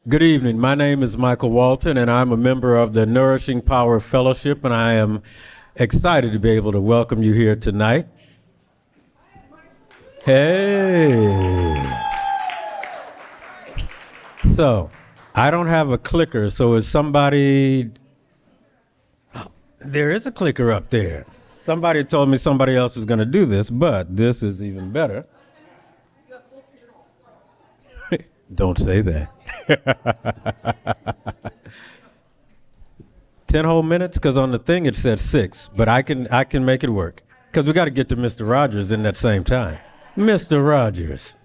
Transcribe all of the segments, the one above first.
Good evening. My name is Michael Walton, and I'm a member of the Nourishing Power Fellowship, and I am excited to be able to welcome you here tonight. Hey. So, I don't have a clicker, so is somebody... There is a clicker up there. Somebody told me somebody else is going to do this, but this is even better. Don't say that. 10 whole minutes, because on the thing it said 6, but I can make it work, because we got to get to Mr. Rogers in that same time. Mr. Rogers.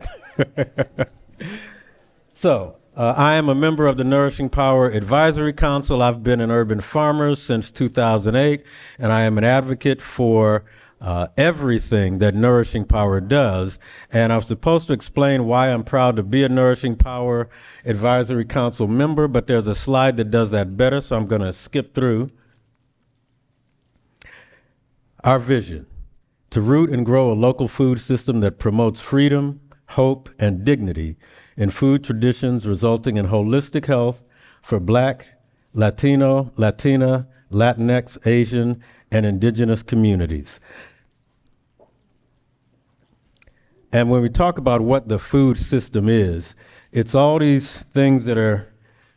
So, I am a member of the Nourishing Power Advisory Council. I've been an urban farmer since 2008, and I am an advocate for everything that Nourishing Power does. And I'm supposed to explain why I'm proud to be a Nourishing Power Advisory Council member, but there's a slide that does that better, so I'm going to skip through. Our vision: to root and grow a local food system that promotes freedom, hope, and dignity in food traditions, resulting in holistic health for Black, Latino, Latina, Latinx, Asian, and indigenous communities. And when we talk about what the food system is, it's all these things that are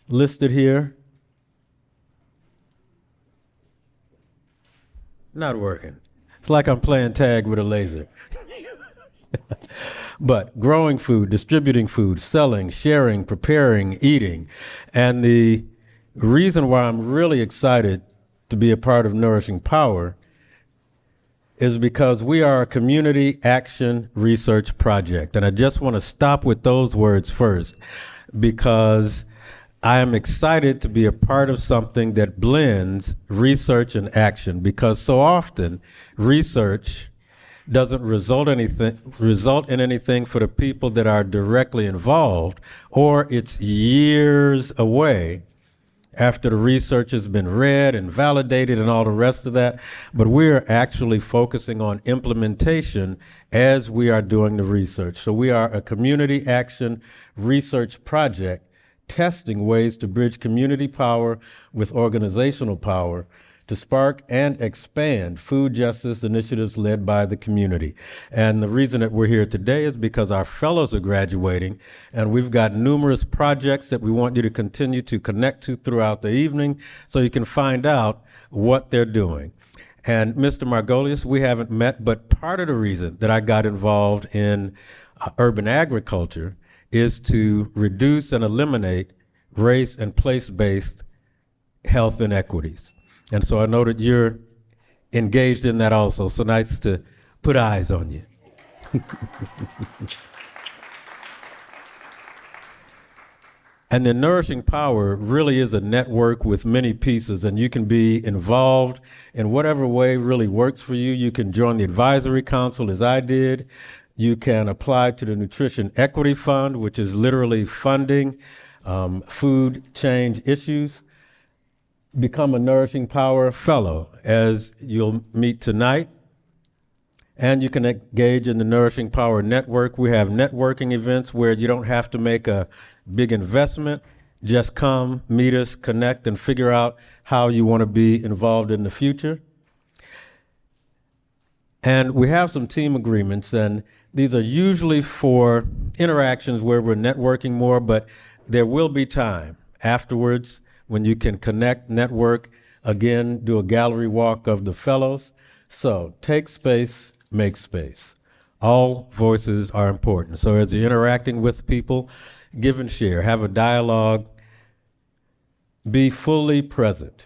listed here. Not working. It's like I'm playing tag with a laser. But growing food, distributing food, selling, sharing, preparing, eating. And the reason why I'm really excited to be a part of Nourishing Power is because we are a community action research project. And I just want to stop with those words first, because I am excited to be a part of something that blends research and action, because so often research doesn't result in anything for the people that are directly involved, or it's years away after the research has been read and validated and all the rest of that. But we're actually focusing on implementation as we are doing the research. So we are a community action research project testing ways to bridge community power with organizational power to spark and expand food justice initiatives led by the community. And the reason that we're here today is because our fellows are graduating, and we've got numerous projects that we want you to continue to connect to throughout the evening so you can find out what they're doing. And Mr. Margolius, we haven't met, but part of the reason that I got involved in urban agriculture is to reduce and eliminate race and place-based health inequities. And so I know that you're engaged in that also. So nice to put eyes on you. And the Nourishing Power really is a network with many pieces, and you can be involved in whatever way really works for you. You can join the advisory council, as I did. You can apply to the Nutrition Equity Fund, which is literally funding food change issues. Become a Nourishing Power Fellow, as you'll meet tonight. And you can engage in the Nourishing Power Network. We have networking events where you don't have to make a big investment. Just come, meet us, connect, and figure out how you want to be involved in the future. And we have some team agreements, and these are usually for interactions where we're networking more, but there will be time afterwards when you can connect, network, again, do a gallery walk of the fellows. So take space, make space. All voices are important. So as you're interacting with people, give and share, have a dialogue, be fully present.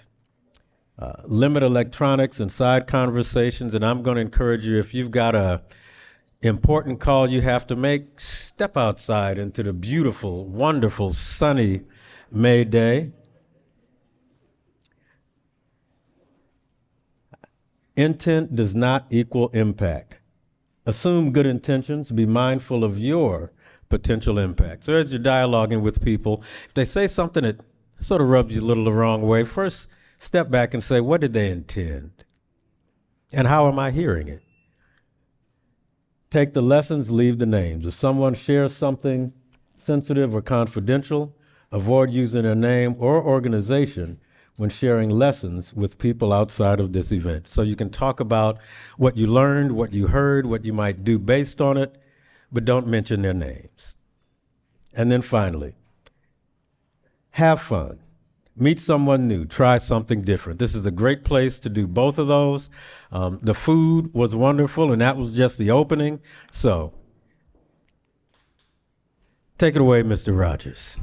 Limit electronics and side conversations, and I'm going to encourage you, if you've got a important call you have to make, step outside into the beautiful, wonderful, sunny May day. Intent does not equal impact. Assume good intentions, be mindful of your potential impact. So as you're dialoguing with people, if they say something that sort of rubs you a little the wrong way, first step back and say, what did they intend? And how am I hearing it? Take the lessons, leave the names. If someone shares something sensitive or confidential, Avoid using their name or organization when sharing lessons with people outside of this event. So you can talk about what you learned, what you heard, what you might do based on it, but don't mention their names. And then finally, have fun. Meet someone new. Try something different. This is a great place to do both of those. The food was wonderful, and that was just the opening. So take it away, Mr. Rogers.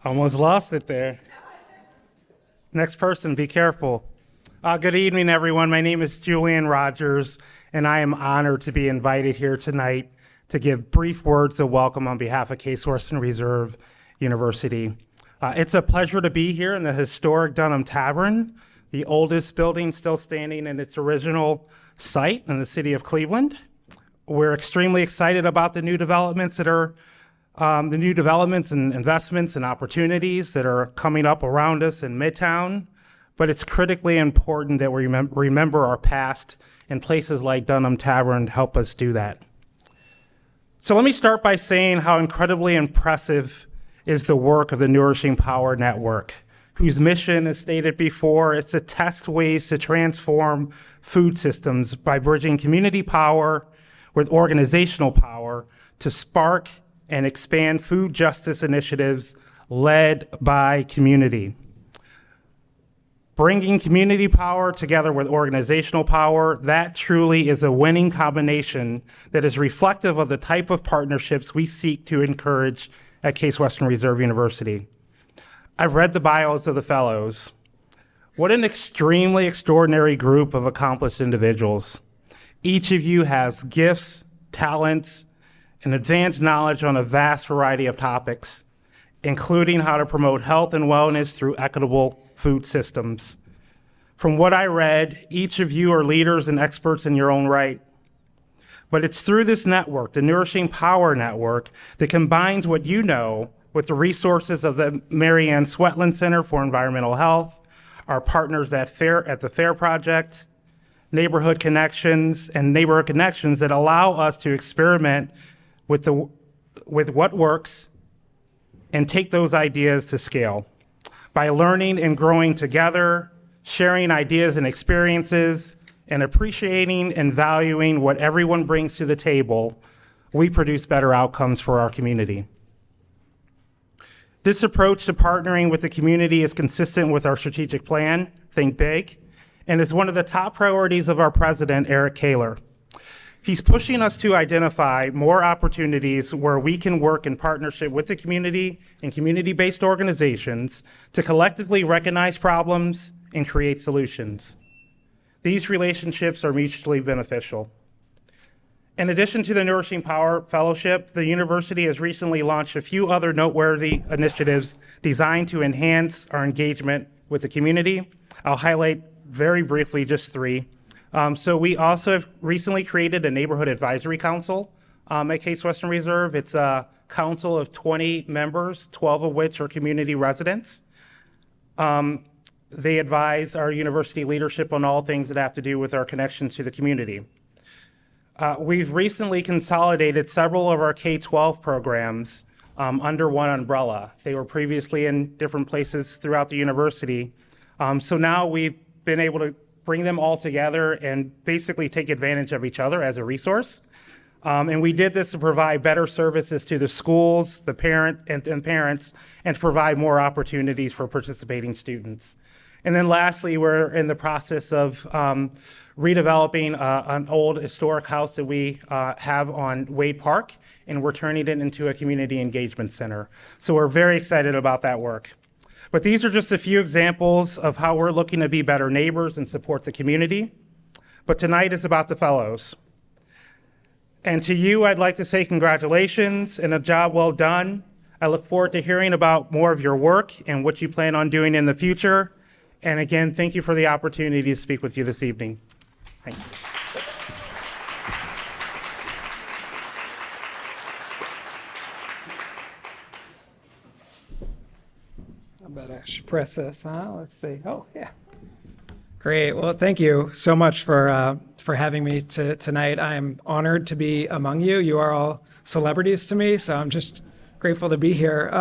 Almost lost it there. Next person, be careful. Good evening, everyone. My name is Julian Rogers, and I am honored to be invited here tonight to give brief words of welcome on behalf of Case Western Reserve University. It's a pleasure to be here in the historic Dunham Tavern, the oldest building still standing in its original site in the city of Cleveland. We're extremely excited about the new developments and investments and opportunities that are coming up around us in Midtown, but it's critically important that we remember our past, and places like Dunham Tavern help us do that. So let me start by saying how incredibly impressive is the work of the Nourishing Power Network, whose mission, as stated before, is to test ways to transform food systems by bridging community power with organizational power to spark and expand food justice initiatives led by community. Bringing community power together with organizational power, that truly is a winning combination that is reflective of the type of partnerships we seek to encourage at Case Western Reserve University. I've read the bios of the fellows. What an extremely extraordinary group of accomplished individuals. Each of you has gifts, talents, and advanced knowledge on a vast variety of topics, including how to promote health and wellness through equitable food systems. From what I read, each of you are leaders and experts in your own right. But it's through this network, the Nourishing Power Network, that combines what you know with the resources of the Mary Ann Swetland Center for Environmental Health, our partners at the FAIR Project, Neighborhood Connections, that allow us to experiment with what works and take those ideas to scale. By learning and growing together, sharing ideas and experiences, and appreciating and valuing what everyone brings to the table, we produce better outcomes for our community. This approach to partnering with the community is consistent with our strategic plan, Think Big, and is one of the top priorities of our president, Eric Kaler. He's pushing us to identify more opportunities where we can work in partnership with the community and community-based organizations to collectively recognize problems and create solutions. These relationships are mutually beneficial. In addition to the Nourishing Power Fellowship, the university has recently launched a few other noteworthy initiatives designed to enhance our engagement with the community. I'll highlight very briefly just three. So we also have recently created a neighborhood advisory council at Case Western Reserve. It's a council of 20 members, 12 of which are community residents. They advise our university leadership on all things that have to do with our connections to the community. We've recently consolidated several of our K-12 programs under one umbrella. They were previously in different places throughout the university. So now we've been able to bring them all together and basically take advantage of each other as a resource. And we did this to provide better services to the schools, the parents, and to provide more opportunities for participating students. And then lastly, we're in the process of redeveloping an old historic house that we have on Wade Park, and we're turning it into a community engagement center. So we're very excited about that work. But these are just a few examples of how we're looking to be better neighbors and support the community. But tonight is about the fellows. And to you, I'd like to say congratulations and a job well done. I look forward to hearing about more of your work and what you plan on doing in the future. And again, thank you for the opportunity to speak with you this evening. Thank you. I bet I should press this, huh? Let's see. Oh, yeah. Great. Well, thank you so much for having me tonight. I'm honored to be among you. You are all celebrities to me, so I'm just grateful to be here.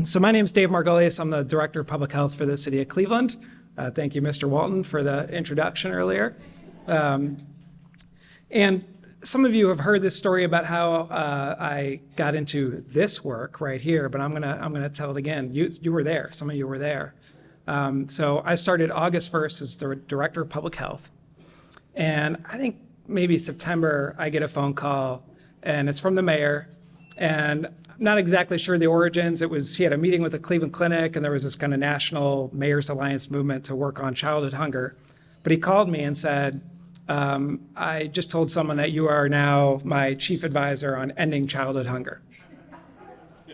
So my name is Dave Margulies. I'm the Director of Public Health for the City of Cleveland. Thank you, Mr. Walton, for the introduction earlier. And some of you have heard this story about how I got into this work right here, but I'm gonna tell it again. You were there. Some of you were there. So I started August 1st as the Director of Public Health. And I think maybe September, I get a phone call, and it's from the mayor. And I'm not exactly sure the origins. He had a meeting with the Cleveland Clinic, and there was this kind of national Mayor's Alliance movement to work on childhood hunger. But he called me and said, I just told someone that you are now my chief advisor on ending childhood hunger. I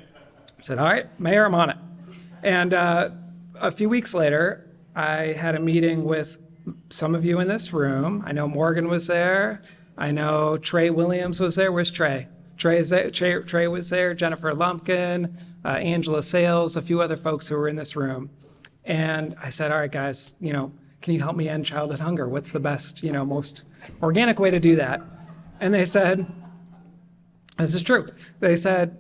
said, all right, Mayor, I'm on it. And a few weeks later, I had a meeting with some of you in this room. I know Morgan was there. I know Trey Williams was there. Where's Trey? Trey was there, Jennifer Lumpkin, Angela Sales, a few other folks who were in this room. And I said, all right, guys, can you help me end childhood hunger? What's the best, most organic way to do that? And they said, this is true. They said,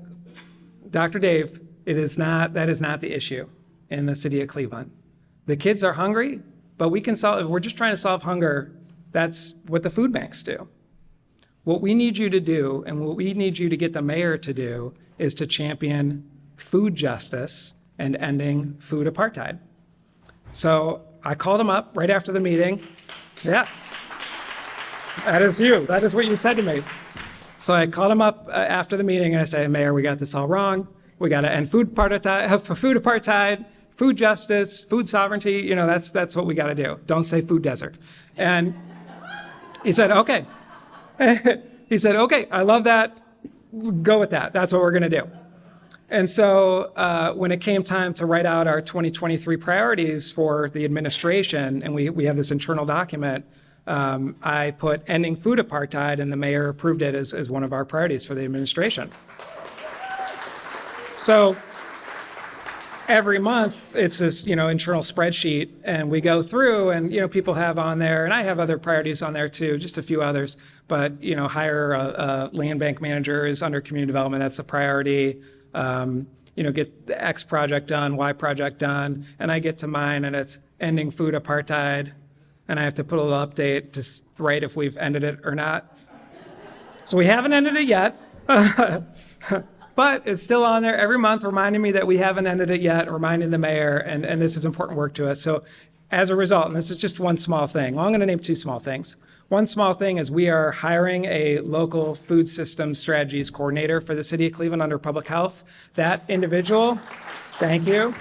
Dr. Dave, that is not the issue in the city of Cleveland. The kids are hungry, but if we're just trying to solve hunger, that's what the food banks do. What we need you to do, and what we need you to get the mayor to do, is to champion food justice and ending food apartheid. So I called him up right after the meeting. Yes, that is you. That is what you said to me. So I called him up after the meeting and I said, Mayor, we got this all wrong. We got to end food apartheid, food justice, food sovereignty. That's what we got to do. Don't say food desert. And he said, okay. He said, okay, I love that. Go with that. That's what we're going to do. And so when it came time to write out our 2023 priorities for the administration, and we have this internal document, I put ending food apartheid, and the mayor approved it as one of our priorities for the administration. So every month it's this, internal spreadsheet, and we go through, and people have on there, and I have other priorities on there too, just a few others. But hire a land bank managers under community development. That's a priority. Get the X project done, Y project done, and I get to mine, and it's ending food apartheid, and I have to put a little update to write if we've ended it or not. So we haven't ended it yet. But it's still on there every month, reminding me that we haven't ended it yet, reminding the mayor, and this is important work to us. So as a result, and this is just one small thing, well, I'm going to name two small things. One small thing is we are hiring a local food system strategies coordinator for the city of Cleveland under public health. That individual, thank you.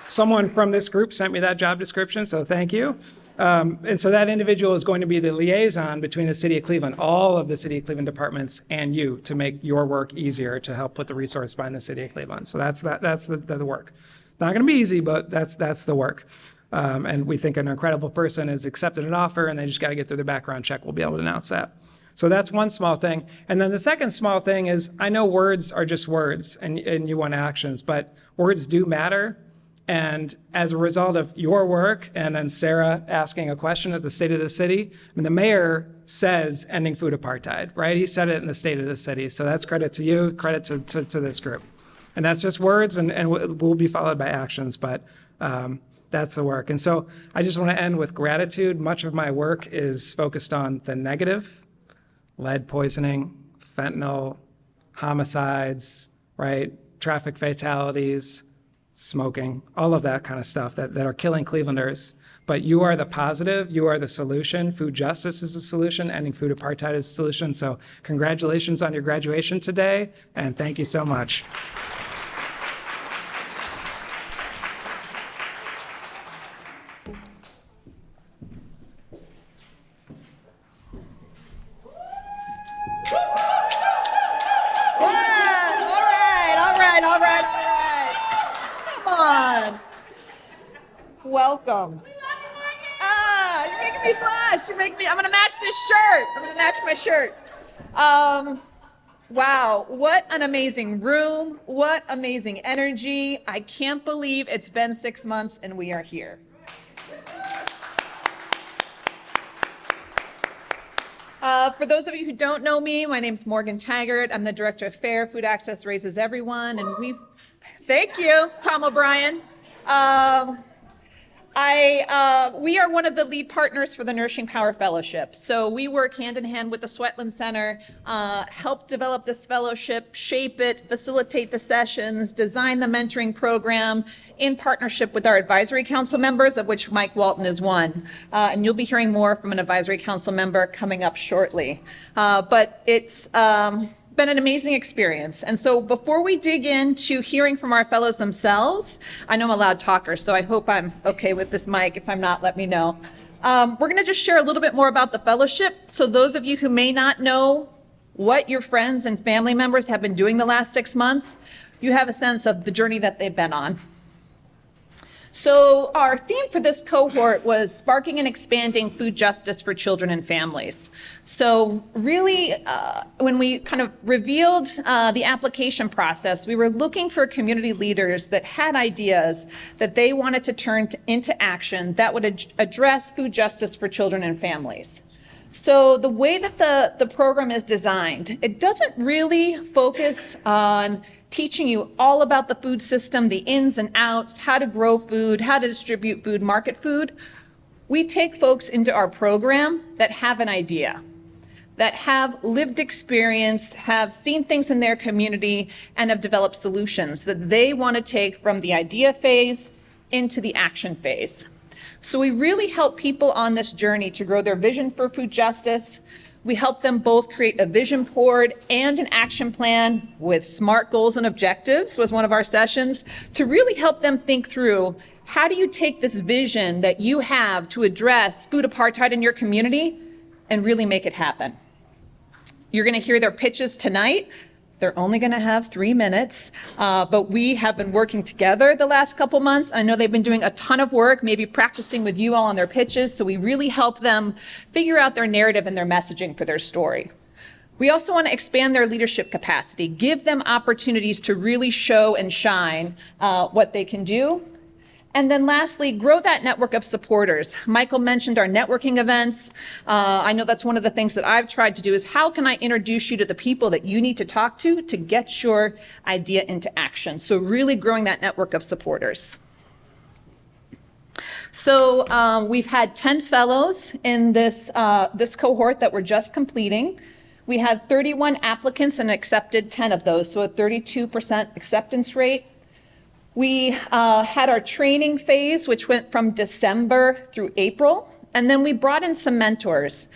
Someone from this group sent me that job description, so thank you. And so that individual is going to be the liaison between the city of Cleveland, all of the city of Cleveland departments, and you to make your work easier to help put the resource behind the city of Cleveland. So that's the work. Not going to be easy, but that's the work. And we think an incredible person has accepted an offer, and they just got to get through the background check. We'll be able to announce that. So that's one small thing. And then the second small thing is, I know words are just words, and you want actions, but words do matter. And as a result of your work, and then Sarah asking a question at the State of the City, the mayor says ending food apartheid, right? He said it in the State of the City. So that's credit to you, credit to this group. And that's just words, and will be followed by actions, but that's the work. And so I just want to end with gratitude. Much of my work is focused on the negative: lead poisoning, fentanyl, homicides, right? Traffic fatalities, smoking, all of that kind of stuff that are killing Clevelanders. But you are the positive, you are the solution. Food justice is the solution, ending food apartheid is the solution. So congratulations on your graduation today, and thank you so much. Welcome. You're making me blush. I'm going to match this shirt. I'm going to match my shirt. Wow, what an amazing room. What amazing energy. I can't believe it's been 6 months and we are here. For those of you who don't know me, my name's Morgan Taggart. I'm the Director of FAIR, Food Access Raises Everyone, and thank you, Tom O'Brien. We are one of the lead partners for the Nourishing Power Fellowship. So we work hand in hand with the Sweatland Center, help develop this fellowship, shape it, facilitate the sessions, design the mentoring program in partnership with our advisory council members, of which Mike Walton is one. And you'll be hearing more from an advisory council member coming up shortly. But it's been an amazing experience. And so before we dig into hearing from our fellows themselves, I know I'm a loud talker, so I hope I'm okay with this mic. If I'm not, let me know. We're going to just share a little bit more about the fellowship. So those of you who may not know what your friends and family members have been doing the last 6 months, you have a sense of the journey that they've been on. So our theme for this cohort was sparking and expanding food justice for children and families. So really, when we kind of revealed the application process, we were looking for community leaders that had ideas that they wanted to turn into action that would address food justice for children and families. So the way that the program is designed, it doesn't really focus on teaching you all about the food system, the ins and outs, how to grow food, how to distribute food, market food. We take folks into our program that have an idea, that have lived experience, have seen things in their community, and have developed solutions that they want to take from the idea phase into the action phase. So we really help people on this journey to grow their vision for food justice. We help them both create a vision board and an action plan with SMART goals and objectives, was one of our sessions, to really help them think through, how do you take this vision that you have to address food apartheid in your community and really make it happen? You're going to hear their pitches tonight. They're only going to have 3 minutes, but we have been working together the last couple months. I know they've been doing a ton of work, maybe practicing with you all on their pitches, so we really help them figure out their narrative and their messaging for their story. We also want to expand their leadership capacity, give them opportunities to really show and shine what they can do. And then lastly, grow that network of supporters. Michael mentioned our networking events. I know that's one of the things that I've tried to do, is how can I introduce you to the people that you need to talk to get your idea into action? So really growing that network of supporters. So we've had 10 fellows in this cohort that we're just completing. We had 31 applicants and accepted 10 of those, so a 32% acceptance rate. We had our training phase, which went from December through April, and then we brought in some mentors.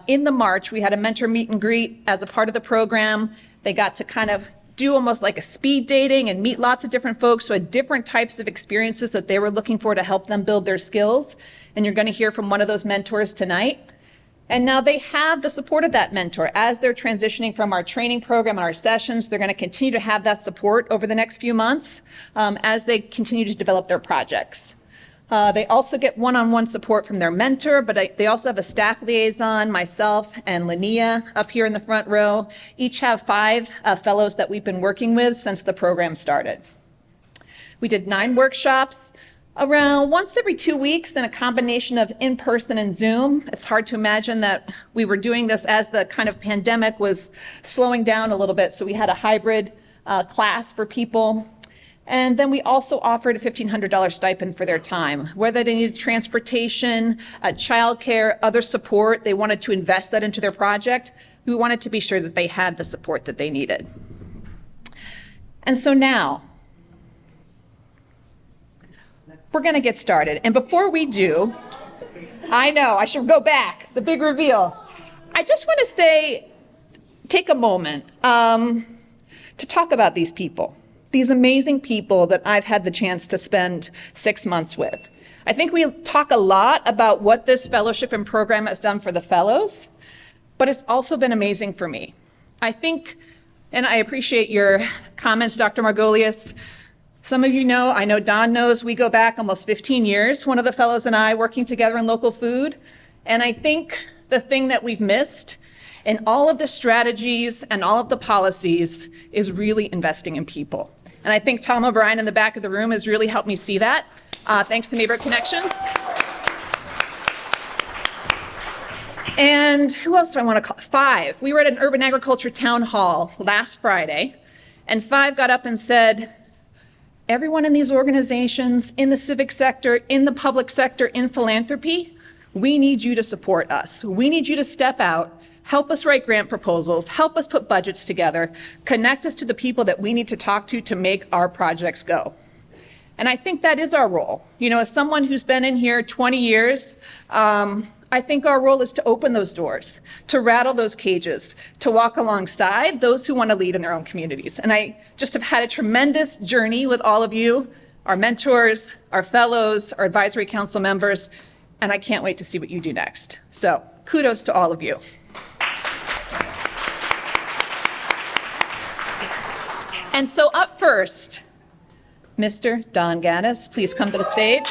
In the March, we had a mentor meet and greet as a part of the program. They got to kind of do almost like a speed dating and meet lots of different folks who had different types of experiences that they were looking for to help them build their skills. And you're going to hear from one of those mentors tonight. And now they have the support of that mentor. As they're transitioning from our training program and our sessions, they're going to continue to have that support over the next few months as they continue to develop their projects. They also get one-on-one support from their mentor, but they also have a staff liaison, myself and Linnea up here in the front row. Each have 5 fellows that we've been working with since the program started. We did 9 workshops, around once every 2 weeks, in a combination of in-person and Zoom. It's hard to imagine that we were doing this as the kind of pandemic was slowing down a little bit, so we had a hybrid class for people. And then we also offered a $1,500 stipend for their time, whether they needed transportation, childcare, other support. They wanted to invest that into their project. We wanted to be sure that they had the support that they needed. And so now, we're going to get started. And before we do, I know, I should go back, the big reveal. I just want to say, take a moment to talk about these people, these amazing people that I've had the chance to spend 6 months with. I think we talk a lot about what this fellowship and program has done for the fellows, but it's also been amazing for me. I think, and I appreciate your comments, Dr. Margolius. Some of you know, I know Don knows, we go back almost 15 years, one of the fellows and I working together in local food. And I think the thing that we've missed in all of the strategies and all of the policies is really investing in people. And I think Tom O'Brien in the back of the room has really helped me see that, thanks to Neighbor Connections. And who else do I want to call? Five. We were at an urban agriculture town hall last Friday, and Five got up and said, everyone in these organizations, in the civic sector, in the public sector, in philanthropy, we need you to support us. We need you to step out, help us write grant proposals, help us put budgets together, connect us to the people that we need to talk to make our projects go. And I think that is our role. You know, as someone who's been in here 20 years, I think our role is to open those doors, to rattle those cages, to walk alongside those who want to lead in their own communities. And I just have had a tremendous journey with all of you, our mentors, our fellows, our advisory council members, and I can't wait to see what you do next. So kudos to all of you. And so up first, Mr. Don Gaddis, please come to the stage.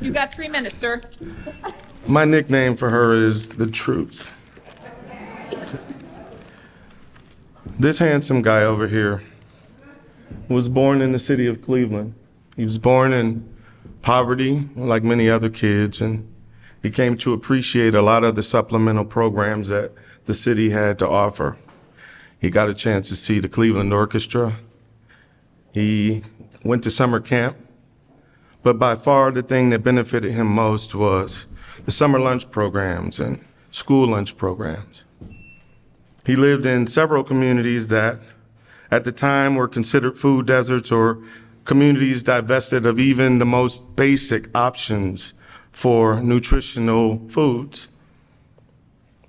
You got 3 minutes, sir. My nickname for her is The Truth. This handsome guy over here was born in the city of Cleveland. He was born in poverty, like many other kids, and he came to appreciate a lot of the supplemental programs that the city had to offer. He got a chance to see the Cleveland Orchestra. He went to summer camp, but by far the thing that benefited him most was the summer lunch programs and school lunch programs. He lived in several communities that at the time were considered food deserts or communities divested of even the most basic options for nutritional foods.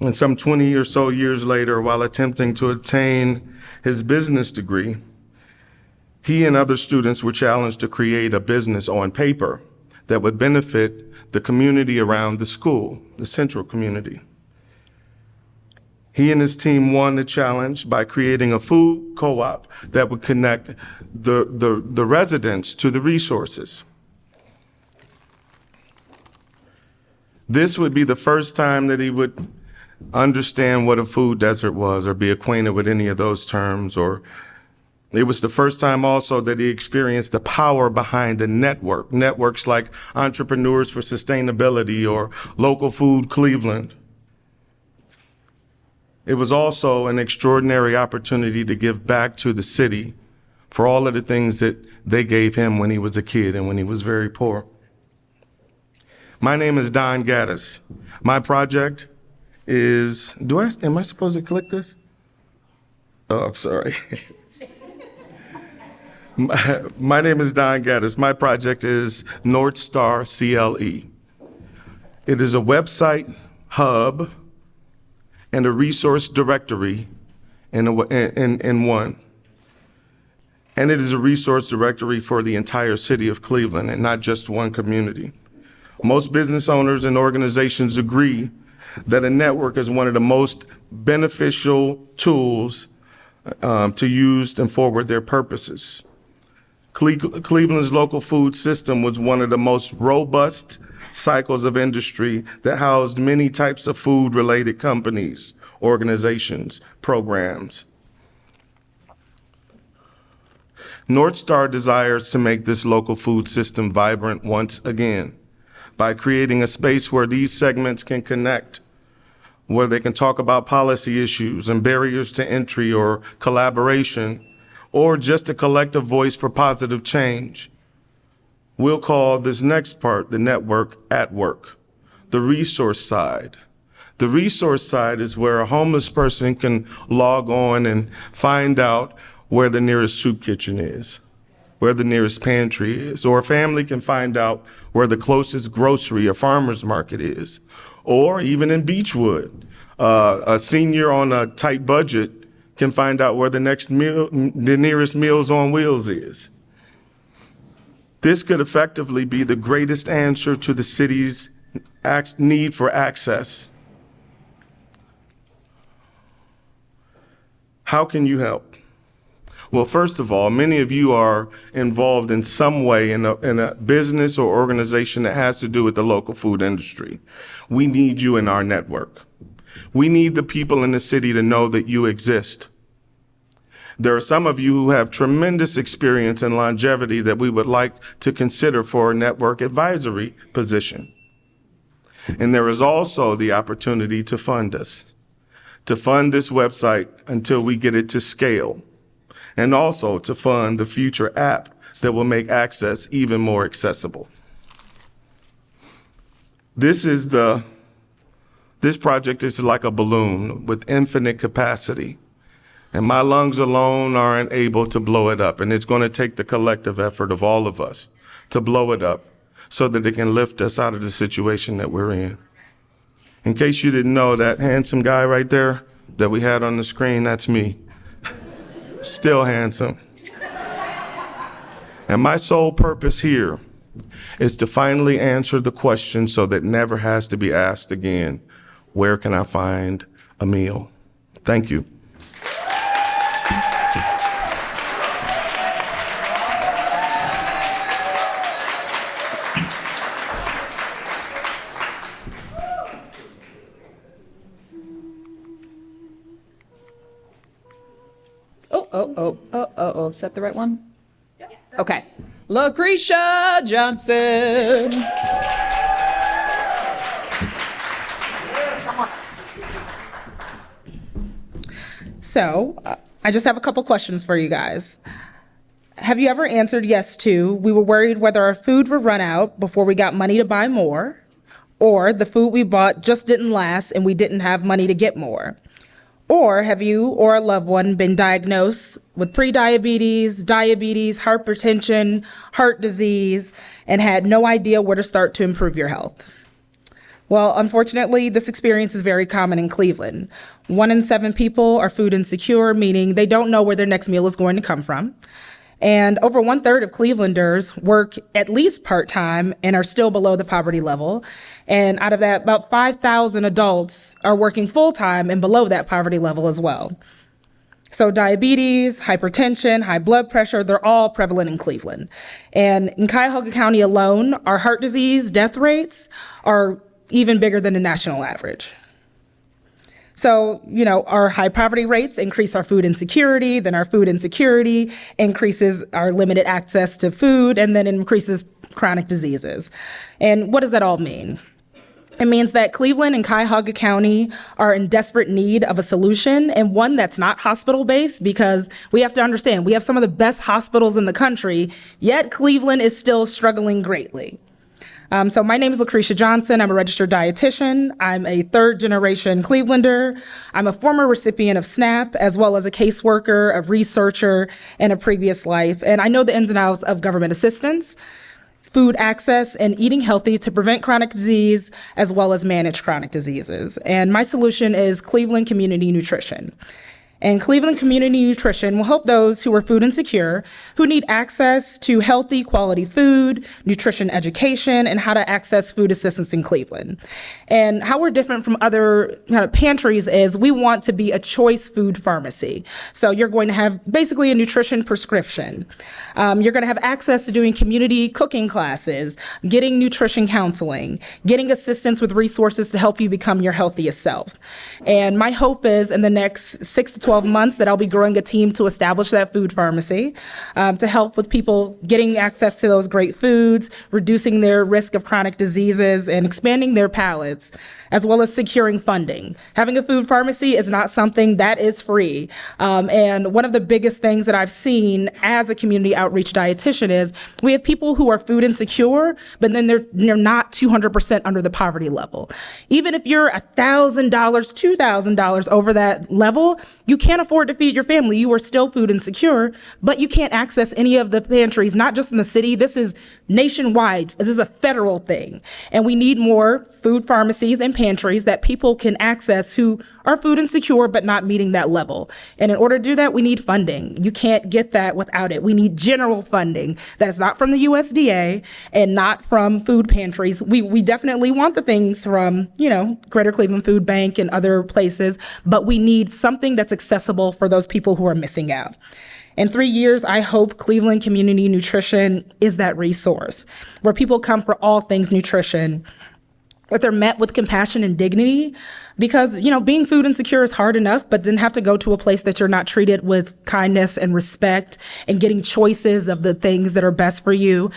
And some 20 or so years later, while attempting to obtain his business degree, he and other students were challenged to create a business on paper that would benefit the community around the school, the central community. He and his team won the challenge by creating a food co-op that would connect the residents to the resources. This would be the first time that he would understand what a food desert was or be acquainted with any of those terms, or it was the first time also that he experienced the power behind a network, networks like Entrepreneurs for Sustainability or Local Food Cleveland. It was also an extraordinary opportunity to give back to the city for all of the things that they gave him when he was a kid and when he was very poor. My name is Don Gaddis. My project is, am I supposed to click this? Oh, I'm sorry. My name is Don Gaddis. My project is North Star CLE. It is a website hub and a resource directory in one. And it is a resource directory for the entire city of Cleveland and not just one community. Most business owners and organizations agree that a network is one of the most beneficial tools to use and forward their purposes. Cleveland's local food system was one of the most robust cycles of industry that housed many types of food-related companies, organizations, programs. North Star desires to make this local food system vibrant once again by creating a space where these segments can connect, where they can talk about policy issues and barriers to entry or collaboration, or just a collective voice for positive change. We'll call this next part the network at work, the resource side. The resource side is where a homeless person can log on and find out where the nearest soup kitchen is, where the nearest pantry is, or a family can find out where the closest grocery or farmer's market is, or even in Beechwood, a senior on a tight budget can find out where the nearest Meals on Wheels is. This could effectively be the greatest answer to the city's need for access. How can you help? Well, first of all, many of you are involved in some way in a business or organization that has to do with the local food industry. We need you in our network. We need the people in the city to know that you exist. There are some of you who have tremendous experience and longevity that we would like to consider for a network advisory position. And there is also the opportunity to fund us, to fund this website until we get it to scale, and also to fund the future app that will make access even more accessible. This project is like a balloon with infinite capacity, and my lungs alone aren't able to blow it up, and it's going to take the collective effort of all of us to blow it up so that it can lift us out of the situation that we're in. In case you didn't know, that handsome guy right there that we had on the screen, that's me. Still handsome. And my sole purpose here is to finally answer the question so that it never has to be asked again, where can I find a meal? Thank you. Is that the right one? Yeah. Okay. Lucretia Johnson. So, I just have a couple questions for you guys. Have you ever answered yes to, we were worried whether our food would run out before we got money to buy more, or the food we bought just didn't last and we didn't have money to get more? Or have you or a loved one been diagnosed with prediabetes, diabetes, hypertension, heart disease, and had no idea where to start to improve your health? Well, unfortunately, this experience is very common in Cleveland. 1 in 7 people are food insecure, meaning they don't know where their next meal is going to come from. And over 1/3 of Clevelanders work at least part-time and are still below the poverty level. And out of that, about 5,000 adults are working full-time and below that poverty level as well. So diabetes, hypertension, high blood pressure, they're all prevalent in Cleveland. And in Cuyahoga County alone, our heart disease death rates are even bigger than the national average. So, our high poverty rates increase our food insecurity, then our food insecurity increases our limited access to food, and then increases chronic diseases. And what does that all mean? It means that Cleveland and Cuyahoga County are in desperate need of a solution, and one that's not hospital-based, because we have to understand, we have some of the best hospitals in the country, yet Cleveland is still struggling greatly. So my name is Lucretia Johnson. I'm a registered dietitian. I'm a 3rd-generation Clevelander. I'm a former recipient of SNAP, as well as a caseworker, a researcher in a previous life. And I know the ins and outs of government assistance, food access, and eating healthy to prevent chronic disease, as well as manage chronic diseases. And my solution is Cleveland Community Nutrition. And Cleveland Community Nutrition will help those who are food insecure, who need access to healthy, quality food, nutrition education, and how to access food assistance in Cleveland. And how we're different from other kind of pantries is we want to be a choice food pharmacy. So you're going to have basically a nutrition prescription. You're going to have access to doing community cooking classes, getting nutrition counseling, getting assistance with resources to help you become your healthiest self. And my hope is in the next 6 to 12 months that I'll be growing a team to establish that food pharmacy to help with people getting access to those great foods, reducing their risk of chronic diseases, and expanding their palates, as well as securing funding. Having a food pharmacy is not something that is free. And one of the biggest things that I've seen as a community outreach dietitian is we have people who are food insecure, but then they're not 200% under the poverty level. Even if you're $1,000, $2,000 over that level, you can't afford to feed your family. You are still food insecure, but you can't access any of the pantries, not just in the city. This is nationwide. This is a federal thing. And we need more food pharmacies and pantries that people can access who are food insecure but not meeting that level. And in order to do that, we need funding. You can't get that without it. We need general funding that is not from the USDA and not from food pantries. We definitely want the things from, Greater Cleveland Food Bank and other places, but we need something that's accessible for those people who are missing out. In 3 years, I hope Cleveland Community Nutrition is that resource where people come for all things nutrition, that they're met with compassion and dignity, because, being food insecure is hard enough, but then have to go to a place that you're not treated with kindness and respect and getting choices of the things that are best for you.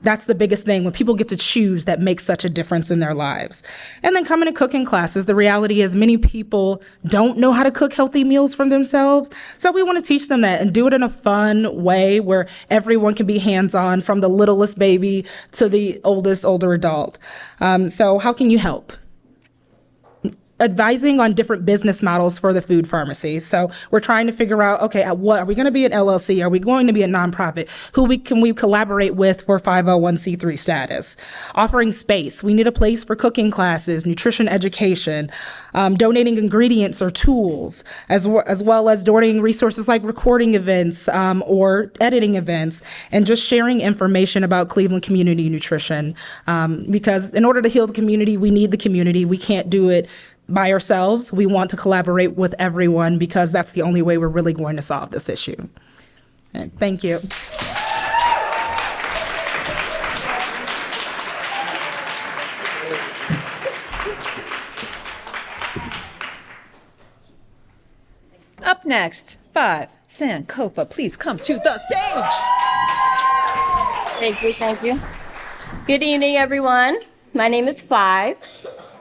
That's the biggest thing. When people get to choose, that makes such a difference in their lives. And then coming to cooking classes, the reality is many people don't know how to cook healthy meals for themselves. So we want to teach them that and do it in a fun way where everyone can be hands-on, from the littlest baby to the older adult. So how can you help? Advising on different business models for the food pharmacy. So we're trying to figure out, okay, what are we going to be an LLC? Are we going to be a nonprofit? Can we collaborate with for 501c3 status? Offering space. We need a place for cooking classes, nutrition education, donating ingredients or tools, as well as donating resources like recording events or editing events, and just sharing information about Cleveland community nutrition. Because in order to heal the community, we need the community. We can't do it by ourselves. We want to collaborate with everyone because that's the only way we're really going to solve this issue. And thank you. Up next, 5, Sankofa, please come to the stage. Thank you. Good evening, everyone. My name is Five.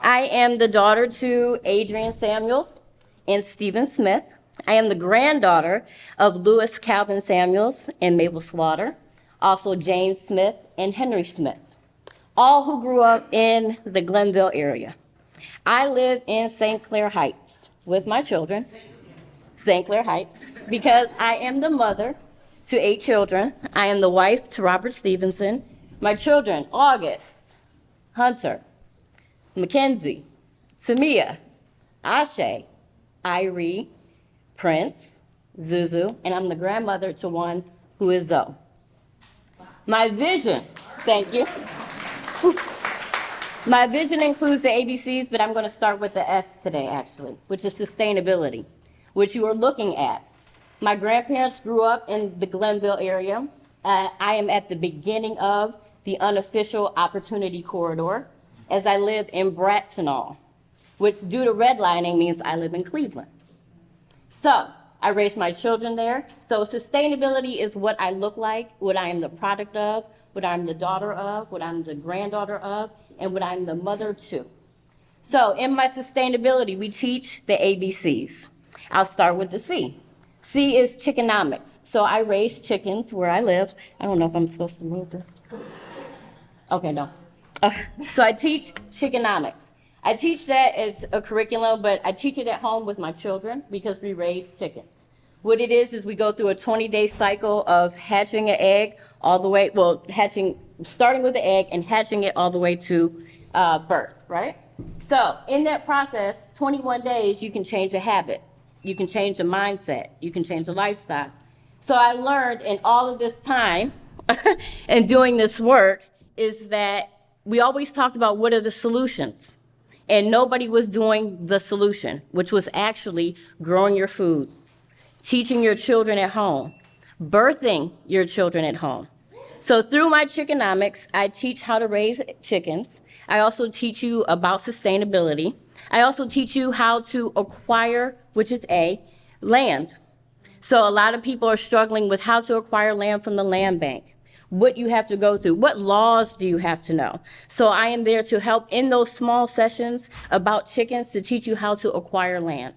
I am the daughter to Adrian Samuels and Stephen Smith. I am the granddaughter of Lewis Calvin Samuels and Mabel Slaughter, also James Smith and Henry Smith, all who grew up in the Glenville area. I live in St. Clair Heights with my children, St. Clair Heights, because I am the mother to 8 children. I am the wife to Robert Stevenson. My children, August, Hunter, Mackenzie, Samia, Ashe, Irie, Prince, Zuzu, and I'm the grandmother to one who is Zoe. My vision, thank you. My vision includes the ABCs, but I'm going to start with the S today, actually, which is sustainability, which you are looking at. My grandparents grew up in the Glenville area. I am at the beginning of the unofficial Opportunity Corridor, as I live in Bracknell, which due to redlining means I live in Cleveland. So I raised my children there. So sustainability is what I look like, what I am the product of, what I'm the daughter of, what I'm the granddaughter of, and what I'm the mother to. So in my sustainability, we teach the ABCs. I'll start with the C. C is chickenomics. So I raise chickens where I live. I don't know if I'm supposed to move this. Okay, no. So I teach chickenomics. I teach that as a curriculum, but I teach it at home with my children because we raise chickens. What it is we go through a 20-day cycle of hatching an egg all the way, starting with the egg and hatching it all the way to birth, right? So in that process, 21 days, you can change a habit. You can change a mindset. You can change a lifestyle. So I learned in all of this time and doing this work is that we always talked about what are the solutions, and nobody was doing the solution, which was actually growing your food, teaching your children at home, birthing your children at home. So through my chickenomics, I teach how to raise chickens. I also teach you about sustainability. I also teach you how to acquire, which is A, land. So a lot of people are struggling with how to acquire land from the land bank, what you have to go through, what laws do you have to know. So I am there to help in those small sessions about chickens to teach you how to acquire land.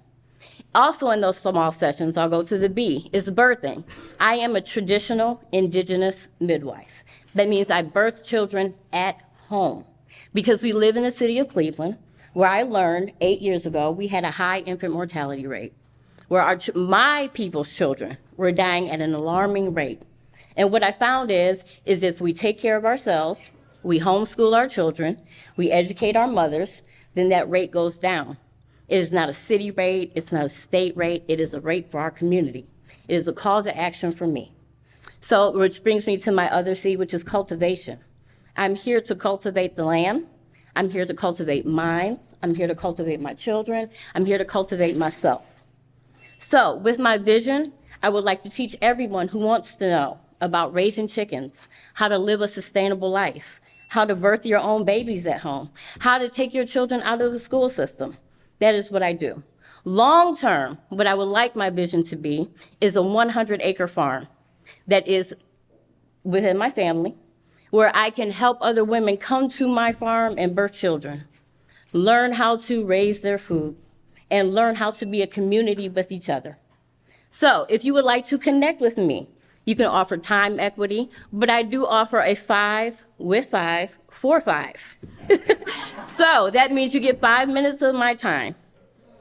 Also in those small sessions, I'll go to the B, is birthing. I am a traditional indigenous midwife. That means I birth children at home because we live in the city of Cleveland, where I learned 8 years ago we had a high infant mortality rate, where my people's children were dying at an alarming rate. And what I found is if we take care of ourselves, we homeschool our children, we educate our mothers, then that rate goes down. It is not a city rate, it's not a state rate, it is a rate for our community. It is a call to action for me. So, which brings me to my other C, which is cultivation. I'm here to cultivate the land. I'm here to cultivate minds. I'm here to cultivate my children. I'm here to cultivate myself. So, with my vision, I would like to teach everyone who wants to know about raising chickens, how to live a sustainable life, how to birth your own babies at home, how to take your children out of the school system. That is what I do. Long term, what I would like my vision to be is a 100-acre farm that is within my family, where I can help other women come to my farm and birth children, learn how to raise their food, and learn how to be a community with each other. So if you would like to connect with me, you can offer time equity, but I do offer a 5 with 5 for 5. So that means you get 5 minutes of my time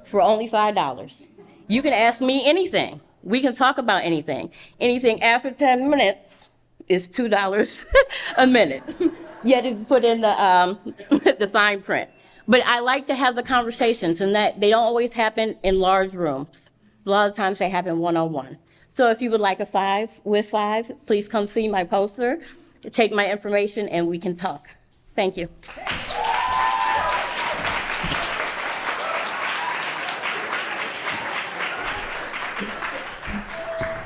for only $5. You can ask me anything. We can talk about anything. Anything after 10 minutes is $2 a minute. You had to put in the, the fine print. But I like to have the conversations, and that they don't always happen in large rooms. A lot of times they happen one-on-one. So if you would like a 5 with 5, please come see my poster, take my information, and we can talk. Thank you.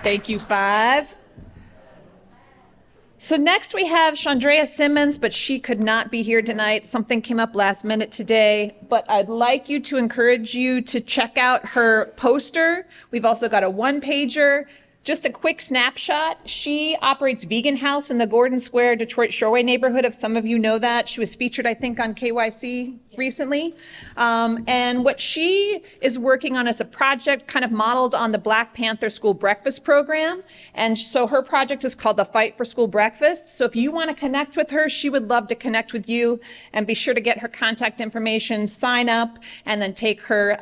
Thank you, 5. So next we have Chandrea Simmons, but she could not be here tonight. Something came up last minute today, but I'd like you to encourage you to check out her poster. We've also got a one-pager. Just a quick snapshot. She operates Vegan House in the Gordon Square, Detroit Shoreway neighborhood, if some of you know that. She was featured, I think, on KYC recently. And what she is working on is a project kind of modeled on the Black Panther School Breakfast Program. And so her project is called the Fight for School Breakfast. So if you want to connect with her, she would love to connect with you. And be sure to get her contact information, sign up, and then take her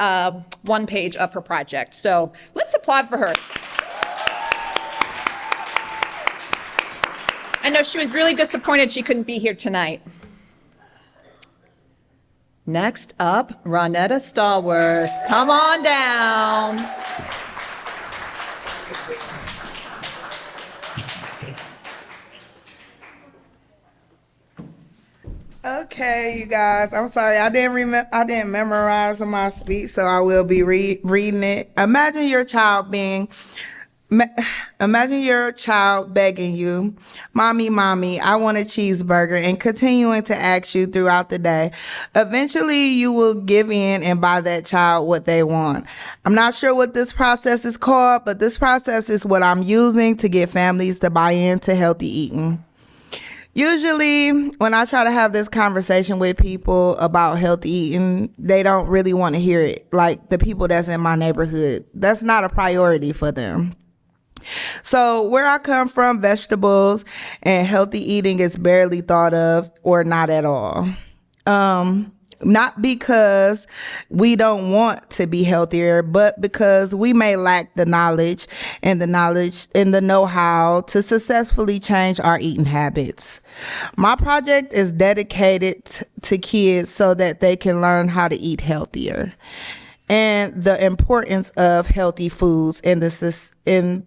one page of her project. So let's applaud for her. I know she was really disappointed she couldn't be here tonight. Next up, Ronetta Stallworth. Come on down. Okay, you guys. I'm sorry. I didn't memorize my speech, so I will be reading it. Imagine your child begging you, "Mommy, I want a cheeseburger," and continuing to ask you throughout the day. Eventually, you will give in and buy that child what they want. I'm not sure what this process is called, but this process is what I'm using to get families to buy into healthy eating. Usually, when I try to have this conversation with people about healthy eating, they don't really want to hear it. Like the people that's in my neighborhood, that's not a priority for them. So where I come from, vegetables and healthy eating is barely thought of or not at all. Not because we don't want to be healthier, but because we may lack the knowledge and the know-how to successfully change our eating habits. My project is dedicated to kids so that they can learn how to eat healthier, and the importance of healthy foods and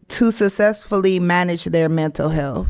to successfully manage their mental health.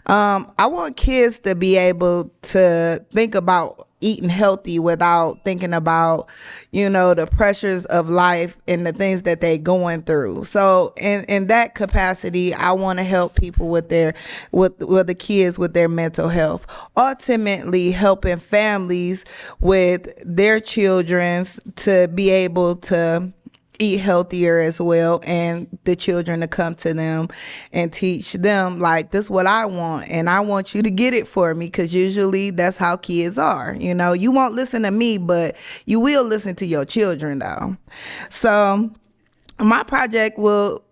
I want kids to be able to think about eating healthy without thinking about, the pressures of life and the things that they're going through. So in that capacity, I want to help people with the kids with their mental health, ultimately helping families with their children to be able to eat healthier as well, and the children to come to them and teach them, like, this is what I want and I want you to get it for me, because usually that's how kids are. You won't listen to me, but you will listen to your children though. So my project will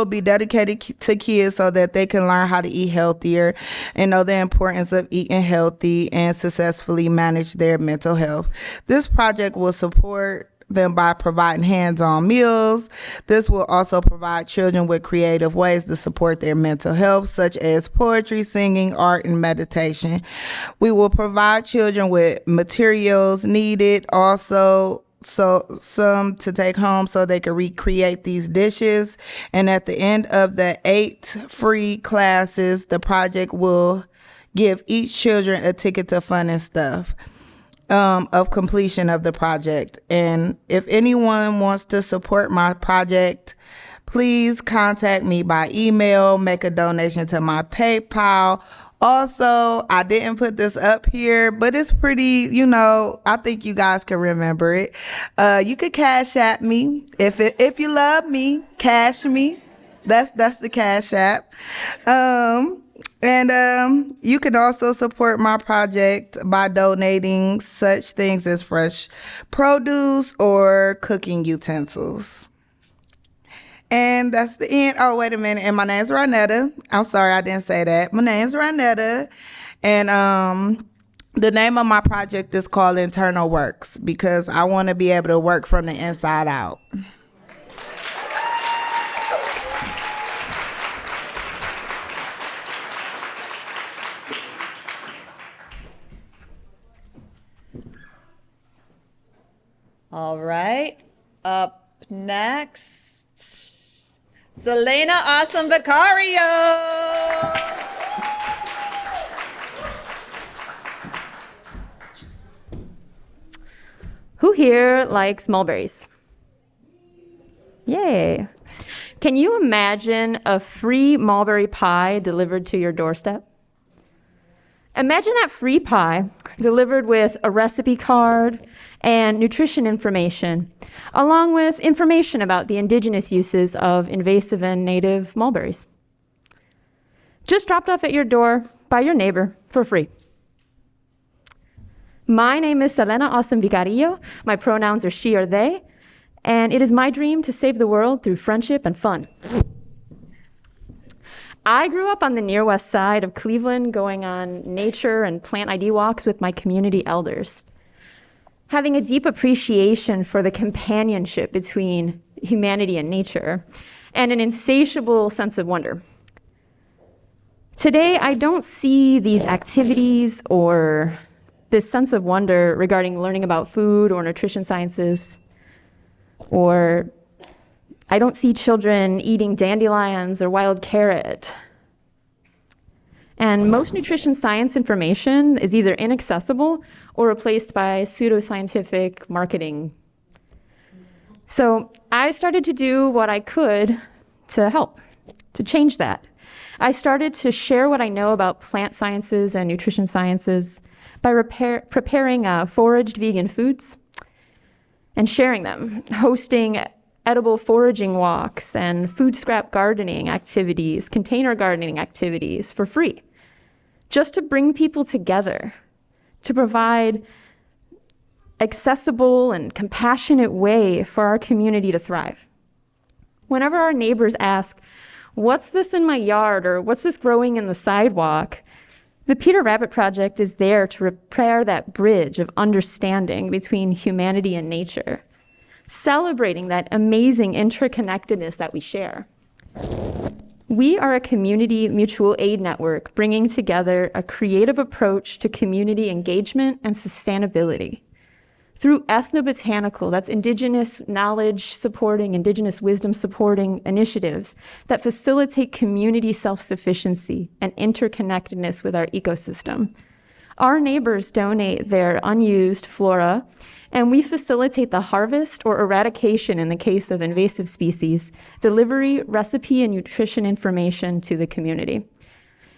be dedicated to kids so that they can learn how to eat healthier and know the importance of eating healthy and successfully manage their mental health. This project will support them by providing hands-on meals. This will also provide children with creative ways to support their mental health, such as poetry, singing, art, and meditation. We will provide children with materials needed also, so some to take home so they can recreate these dishes. And at the end of the 8 free classes, the project will give each children a ticket to Fun and Stuff of completion of the project. And if anyone wants to support my project, please contact me by email, make a donation to my PayPal, Also, I didn't put this up here, but it's pretty, I think you guys can remember it. You could cash at me. If you love me, cash me. That's the Cash App. And you can also support my project by donating such things as fresh produce or cooking utensils. And that's the end. Oh, wait a minute. And my name's Ronetta. I'm sorry I didn't say that. My name's Ronetta. And the name of my project is called Internal Works because I want to be able to work from the inside out. All right. Up next, Selena Awesome Vicario. Who here likes mulberries? Yay. Can you imagine a free mulberry pie delivered to your doorstep? Imagine that free pie delivered with a recipe card and nutrition information, along with information about the indigenous uses of invasive and native mulberries. Just dropped off at your door by your neighbor for free. My name is Selena Awesome Vicario. My pronouns are she or they, and it is my dream to save the world through friendship and fun. I grew up on the near west side of Cleveland, going on nature and plant ID walks with my community elders, having a deep appreciation for the companionship between humanity and nature, and an insatiable sense of wonder. Today, I don't see these activities or this sense of wonder regarding learning about food or nutrition sciences, or I don't see children eating dandelions or wild carrot. And most nutrition science information is either inaccessible or replaced by pseudoscientific marketing. So I started to do what I could to help, to change that. I started to share what I know about plant sciences and nutrition sciences by preparing foraged vegan foods and sharing them, hosting edible foraging walks and food scrap gardening activities, container gardening activities for free, just to bring people together, to provide accessible and compassionate way for our community to thrive. Whenever our neighbors ask, "What's this in my yard?" or "What's this growing in the sidewalk?" the Peter Rabbit Project is there to repair that bridge of understanding between humanity and nature, celebrating that amazing interconnectedness that we share. We are a community mutual aid network bringing together a creative approach to community engagement and sustainability. Through ethnobotanical, that's indigenous knowledge supporting, indigenous wisdom supporting initiatives that facilitate community self-sufficiency and interconnectedness with our ecosystem. Our neighbors donate their unused flora, and we facilitate the harvest or eradication in the case of invasive species, delivery, recipe, and nutrition information to the community.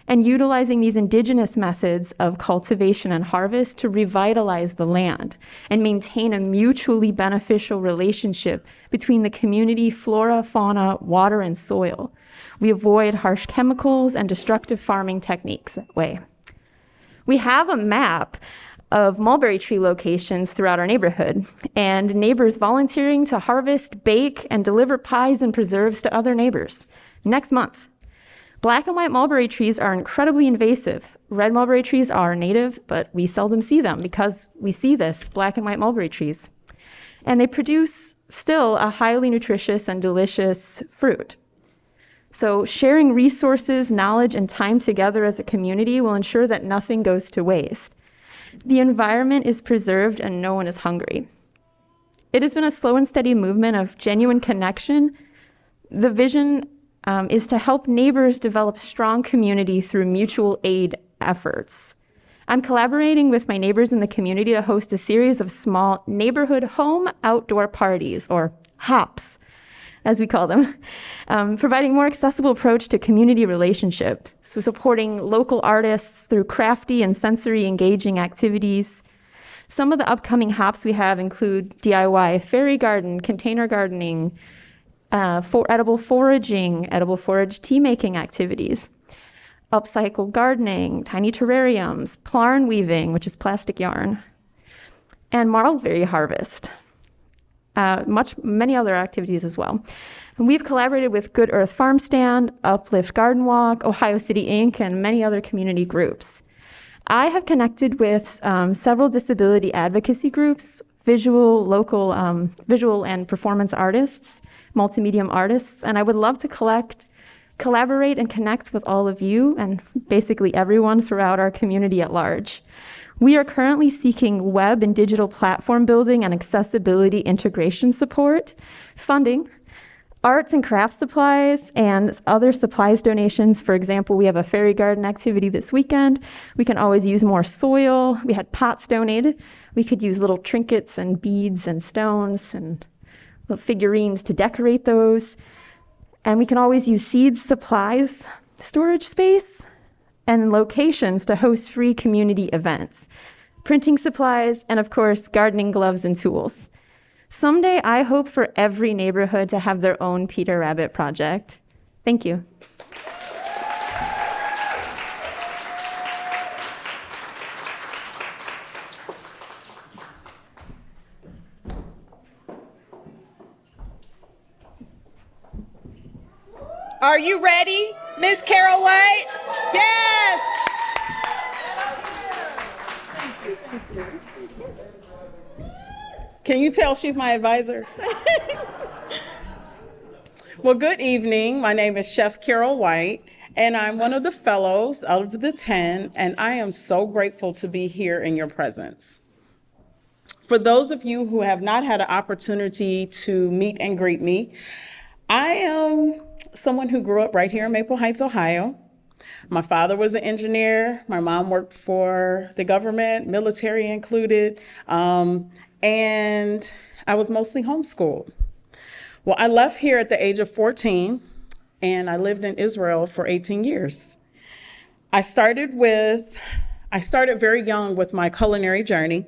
And utilizing these indigenous methods of cultivation and harvest to revitalize the land and maintain a mutually beneficial relationship between the community, flora, fauna, water, and soil. We avoid harsh chemicals and destructive farming techniques that way. We have a map of mulberry tree locations throughout our neighborhood, and neighbors volunteering to harvest, bake, and deliver pies and preserves to other neighbors next month. Black and white mulberry trees are incredibly invasive. Red mulberry trees are native, but we seldom see them because we see this, black and white mulberry trees. And they produce still a highly nutritious and delicious fruit. So sharing resources, knowledge, and time together as a community will ensure that nothing goes to waste. The environment is preserved and no one is hungry. It has been a slow and steady movement of genuine connection. The vision is to help neighbors develop strong community through mutual aid efforts. I'm collaborating with my neighbors in the community to host a series of small neighborhood home outdoor parties, or HOPs, as we call them, providing more accessible approach to community relationships, so supporting local artists through crafty and sensory engaging activities. Some of the upcoming hops we have include DIY fairy garden, container gardening, edible forage tea making activities, upcycle gardening, tiny terrariums, plarn weaving, which is plastic yarn, and marlberry harvest. Many other activities as well. And we've collaborated with Good Earth Farm Stand, Uplift Garden Walk, Ohio City Inc., and many other community groups. I have connected with several disability advocacy groups, visual and performance artists, multimedium artists, and I would love to collaborate and connect with all of you and basically everyone throughout our community at large. We are currently seeking web and digital platform building and accessibility integration support, funding, arts and craft supplies, and other supplies donations. For example, we have a fairy garden activity this weekend. We can always use more soil. We had pots donated. We could use little trinkets and beads and stones and little figurines to decorate those. And we can always use seeds, supplies, storage space, and locations to host free community events, printing supplies, and of course, gardening gloves and tools. Someday, I hope for every neighborhood to have their own Peter Rabbit project. Thank you. Are you ready, Miss Carol White? Yes! Can you tell she's my advisor? Well, good evening. My name is Chef Carol White, and I'm one of the fellows out of the 10, and I am so grateful to be here in your presence. For those of you who have not had an opportunity to meet and greet me, I am someone who grew up right here in Maple Heights, Ohio. My father was an engineer. My mom worked for the government, military included, and I was mostly homeschooled. Well, I left here at the age of 14, and I lived in Israel for 18 years. I started very young with my culinary journey.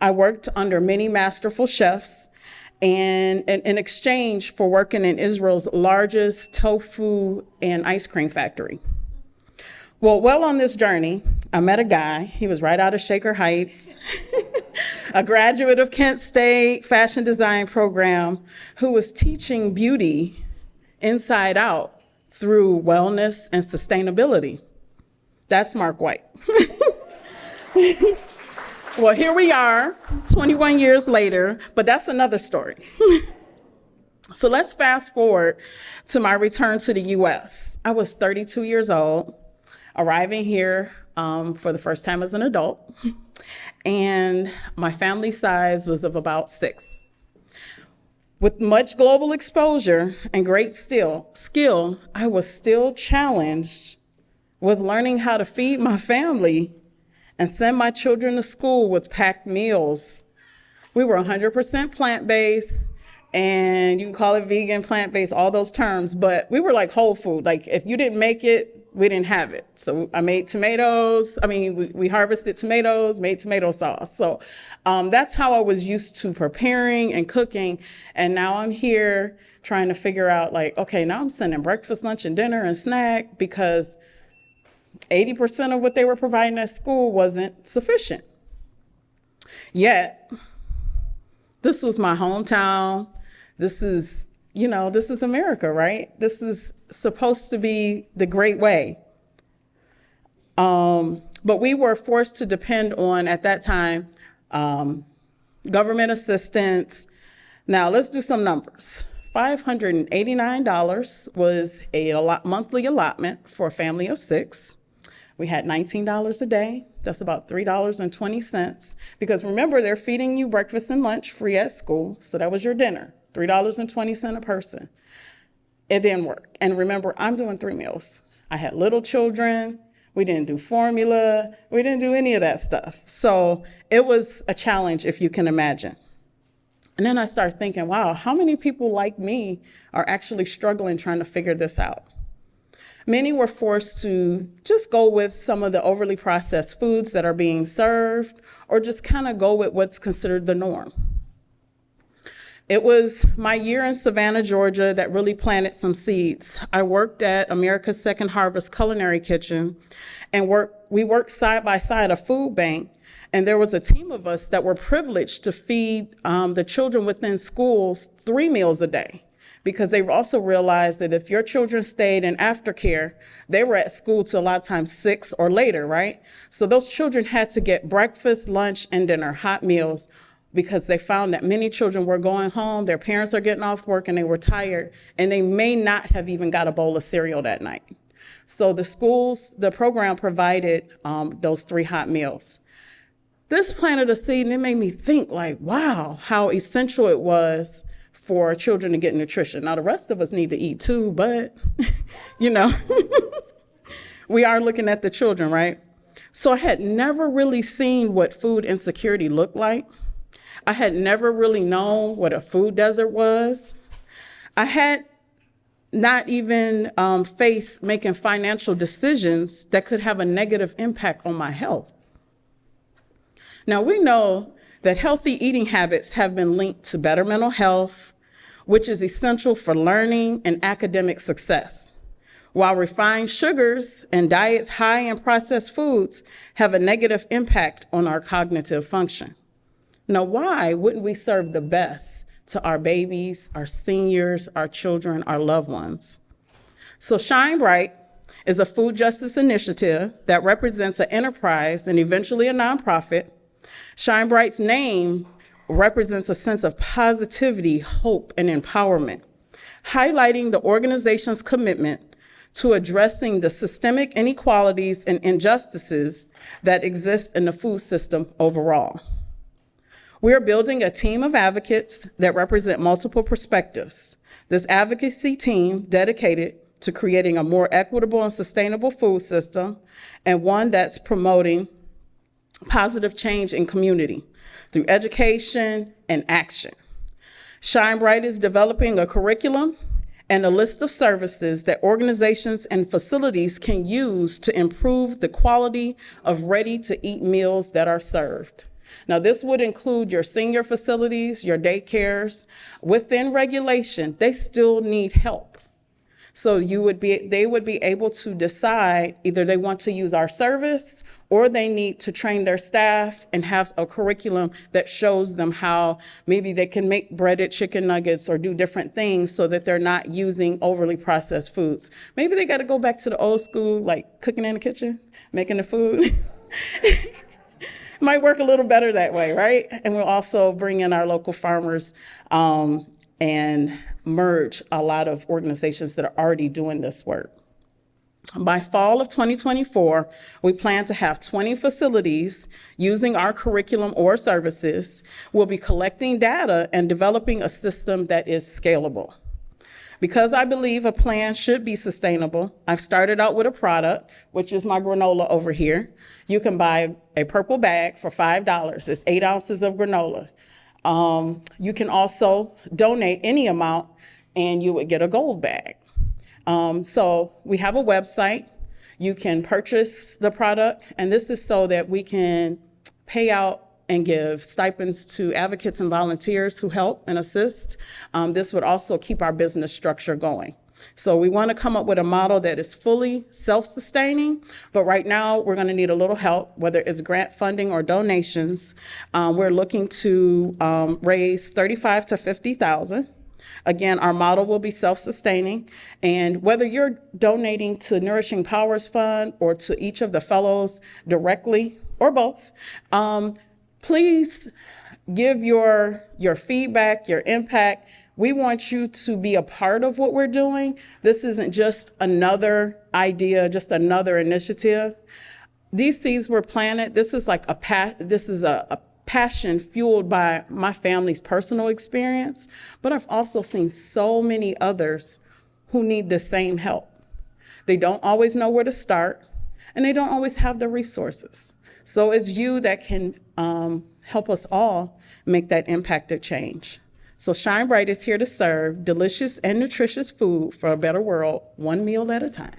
I worked under many masterful chefs, and in exchange for working in Israel's largest tofu and ice cream factory. Well, on this journey, I met a guy. He was right out of Shaker Heights, a graduate of Kent State fashion design program, who was teaching beauty inside out through wellness and sustainability. That's Mark White. Well, here we are, 21 years later, but that's another story. So let's fast forward to my return to the US. I was 32 years old, arriving here for the first time as an adult, and my family size was of about 6. With much global exposure and great skill, I was still challenged with learning how to feed my family and send my children to school with packed meals. We were 100% plant-based, and you can call it vegan, plant-based, all those terms, but we were like whole food. Like if you didn't make it, we didn't have it. So I made tomatoes. We harvested tomatoes, made tomato sauce. So that's how I was used to preparing and cooking. And now I'm here trying to figure out like, okay, now I'm sending breakfast, lunch, and dinner and snack because 80% of what they were providing at school wasn't sufficient. Yet, this was my hometown. This is America, right? This is supposed to be the great way. But we were forced to depend on, at that time, government assistance. Now, let's do some numbers. $589 was a monthly allotment for a family of 6. We had $19 a day. That's about $3.20. Because remember, they're feeding you breakfast and lunch free at school. So that was your dinner, $3.20 a person. It didn't work. And remember, I'm doing 3 meals. I had little children. We didn't do formula. We didn't do any of that stuff. So it was a challenge, if you can imagine. And then I start thinking, wow, how many people like me are actually struggling trying to figure this out? Many were forced to just go with some of the overly processed foods that are being served, or just kind of go with what's considered the norm. It was my year in Savannah, Georgia that really planted some seeds. I worked at America's Second Harvest Culinary Kitchen, and we worked side by side a food bank, and there was a team of us that were privileged to feed the children within schools 3 meals a day, because they also realized that if your children stayed in aftercare, they were at school till a lot of times 6 or later, right? So those children had to get breakfast, lunch, and dinner, hot meals, because they found that many children were going home, their parents are getting off work, and they were tired, and they may not have even got a bowl of cereal that night. So the program provided those 3 hot meals. This planted a seed, and it made me think, like, wow, how essential it was for children to get nutrition. Now, the rest of us need to eat too, but, you know, we are looking at the children, right? So I had never really seen what food insecurity looked like. I had never really known what a food desert was. I had not even faced making financial decisions that could have a negative impact on my health. Now, we know that healthy eating habits have been linked to better mental health, which is essential for learning and academic success, while refined sugars and diets high in processed foods have a negative impact on our cognitive function. Now, why wouldn't we serve the best to our babies, our seniors, our children, our loved ones? So Shine Bright is a food justice initiative that represents an enterprise and eventually a nonprofit. Shine Bright's name represents a sense of positivity, hope, and empowerment, highlighting the organization's commitment to addressing the systemic inequalities and injustices that exist in the food system overall. We're building a team of advocates that represent multiple perspectives. This advocacy team dedicated to creating a more equitable and sustainable food system, and one that's promoting positive change in community through education and action. Shine Bright is developing a curriculum and a list of services that organizations and facilities can use to improve the quality of ready-to-eat meals that are served. Now, this would include your senior facilities, your daycares. Within regulation, they still need help. So they would be able to decide either they want to use our service or they need to train their staff and have a curriculum that shows them how maybe they can make breaded chicken nuggets or do different things so that they're not using overly processed foods. Maybe they got to go back to the old school, like cooking in the kitchen, making the food. Might work a little better that way, right? And we'll also bring in our local farmers and merge a lot of organizations that are already doing this work. By fall of 2024, we plan to have 20 facilities using our curriculum or services. We'll be collecting data and developing a system that is scalable. Because I believe a plan should be sustainable, I've started out with a product, which is my granola over here. You can buy a purple bag for $5. It's 8 ounces of granola. You can also donate any amount and you would get a gold bag. So we have a website. You can purchase the product, and this is so that we can pay out and give stipends to advocates and volunteers who help and assist. This would also keep our business structure going. So we want to come up with a model that is fully self-sustaining, but right now we're going to need a little help, whether it's grant funding or donations. We're looking to raise $35,000 to $50,000. Again, our model will be self-sustaining, and whether you're donating to Nourishing Powers Fund or to each of the fellows directly or both, please give your feedback, your impact. We want you to be a part of what we're doing. This isn't just another idea, just another initiative. These seeds were planted. This is like a passion fueled by my family's personal experience, but I've also seen so many others who need the same help. They don't always know where to start, and they don't always have the resources. So it's you that can help us all make that impact of change. So Shine Bright is here to serve delicious and nutritious food for a better world, one meal at a time.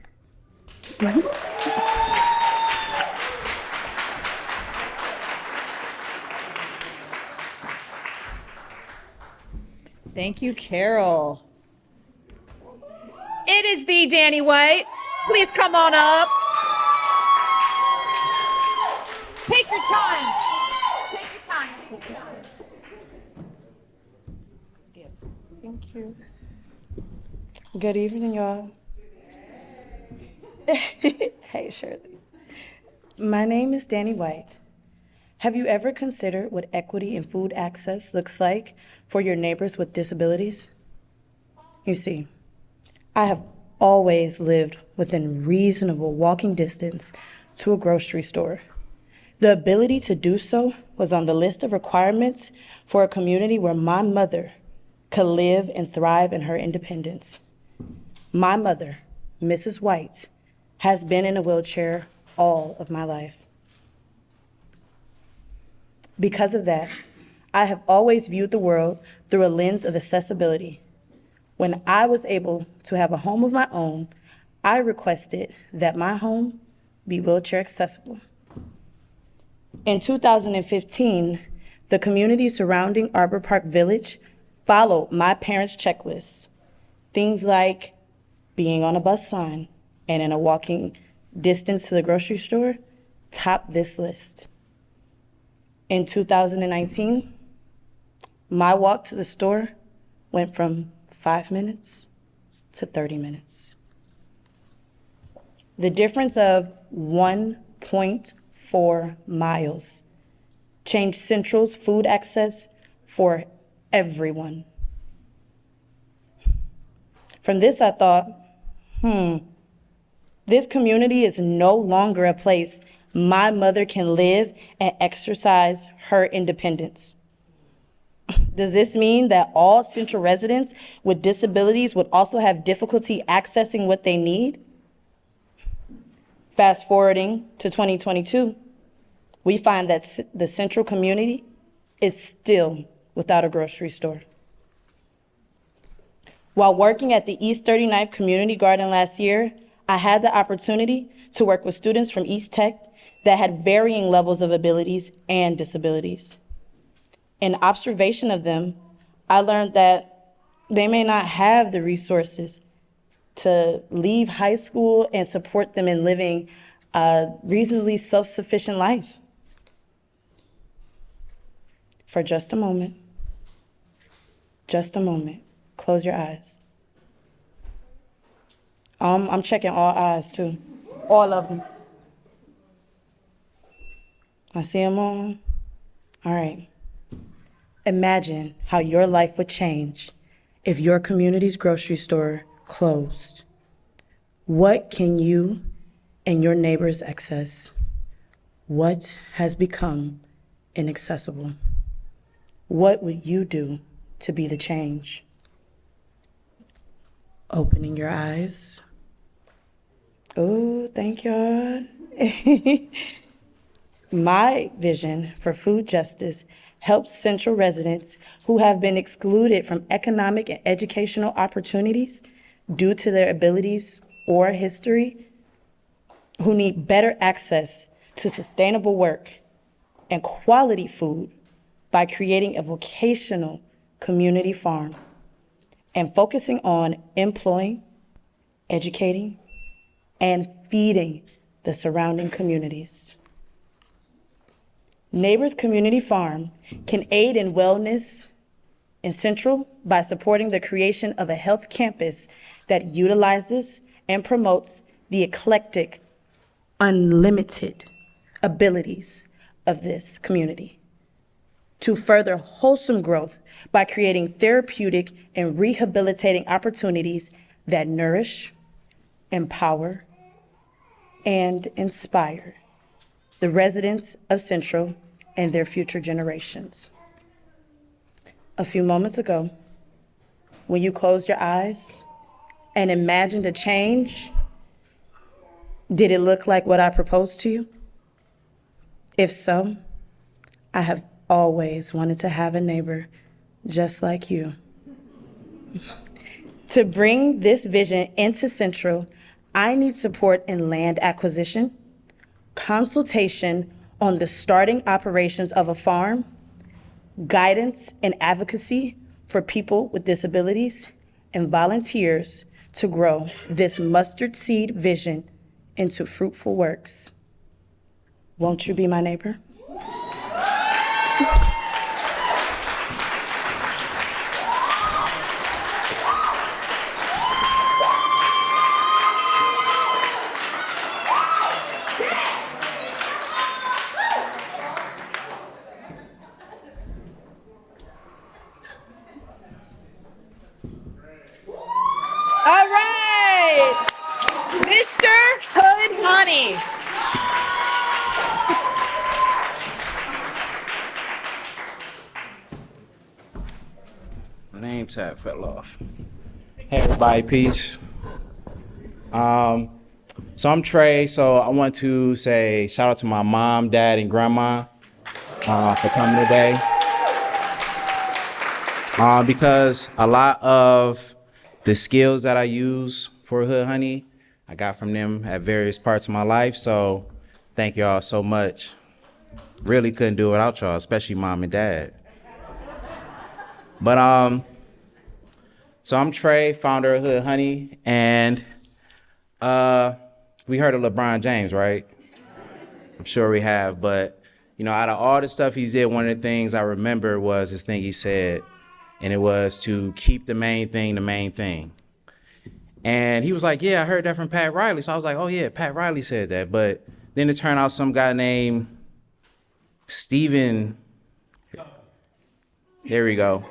Thank you, Carol. It is the Danny White. Please come on up. Take your time. Take your time. Thank you. Good evening, y'all. Hey, Shirley. My name is Danny White. Have you ever considered what equity in food access looks like for your neighbors with disabilities? You see, I have always lived within reasonable walking distance to a grocery store. The ability to do so was on the list of requirements for a community where my mother could live and thrive in her independence. My mother, Mrs. White, has been in a wheelchair all of my life. Because of that, I have always viewed the world through a lens of accessibility. When I was able to have a home of my own, I requested that my home be wheelchair accessible. In 2015, the community surrounding Arbor Park Village followed my parents' checklist. Things like being on a bus sign and in a walking distance to the grocery store topped this list. In 2019, my walk to the store went from 5 minutes to 30 minutes. The difference of 1.4 miles changed Central's food access for everyone. From this, I thought, this community is no longer a place my mother can live and exercise her independence. Does this mean that all Central residents with disabilities would also have difficulty accessing what they need? Fast forwarding to 2022, we find that the Central community is still without a grocery store. While working at the East 39th Community Garden last year, I had the opportunity to work with students from East Tech that had varying levels of abilities and disabilities. In observation of them, I learned that they may not have the resources to leave high school and support them in living a reasonably self-sufficient life. For just a moment, close your eyes. I'm checking all eyes too, all of them. I see them all. All right. Imagine how your life would change if your community's grocery store closed. What can you and your neighbors access? What has become inaccessible? What would you do to be the change? Opening your eyes. Oh, thank God. My vision for food justice helps Central residents who have been excluded from economic and educational opportunities due to their abilities or history, who need better access to sustainable work and quality food by creating a vocational community farm and focusing on employing, educating, and feeding the surrounding communities. Neighbors Community Farm can aid in wellness in Central by supporting the creation of a health campus that utilizes and promotes the eclectic, unlimited abilities of this community to further wholesome growth by creating therapeutic and rehabilitating opportunities that nourish, empower, and inspire the residents of Central and their future generations. A few moments ago, when you closed your eyes and imagined a change, did it look like what I proposed to you? If so, I have always wanted to have a neighbor just like you. To bring this vision into Central, I need support in land acquisition, consultation on the starting operations of a farm, guidance and advocacy for people with disabilities, and volunteers to grow this mustard seed vision into fruitful works. Won't you be my neighbor? All right, Mr. Hood Honey. My name tag fell off. Hey everybody, peace. So I'm Trey. So I want to say shout out to my mom, dad, and grandma for coming today. Because a lot of the skills that I use for Hood Honey, I got from them at various parts of my life. So thank y'all so much. Really couldn't do it without y'all, especially mom and dad. But so I'm Trey, founder of Hood Honey, and we heard of LeBron James, right? I'm sure we have, but you know, out of all the stuff he did, one of the things I remember was this thing he said, and it was to keep the main thing the main thing. And he was like, yeah, I heard that from Pat Riley. So I was like, oh yeah, Pat Riley said that. But then it turned out some guy named Stephen, there we go.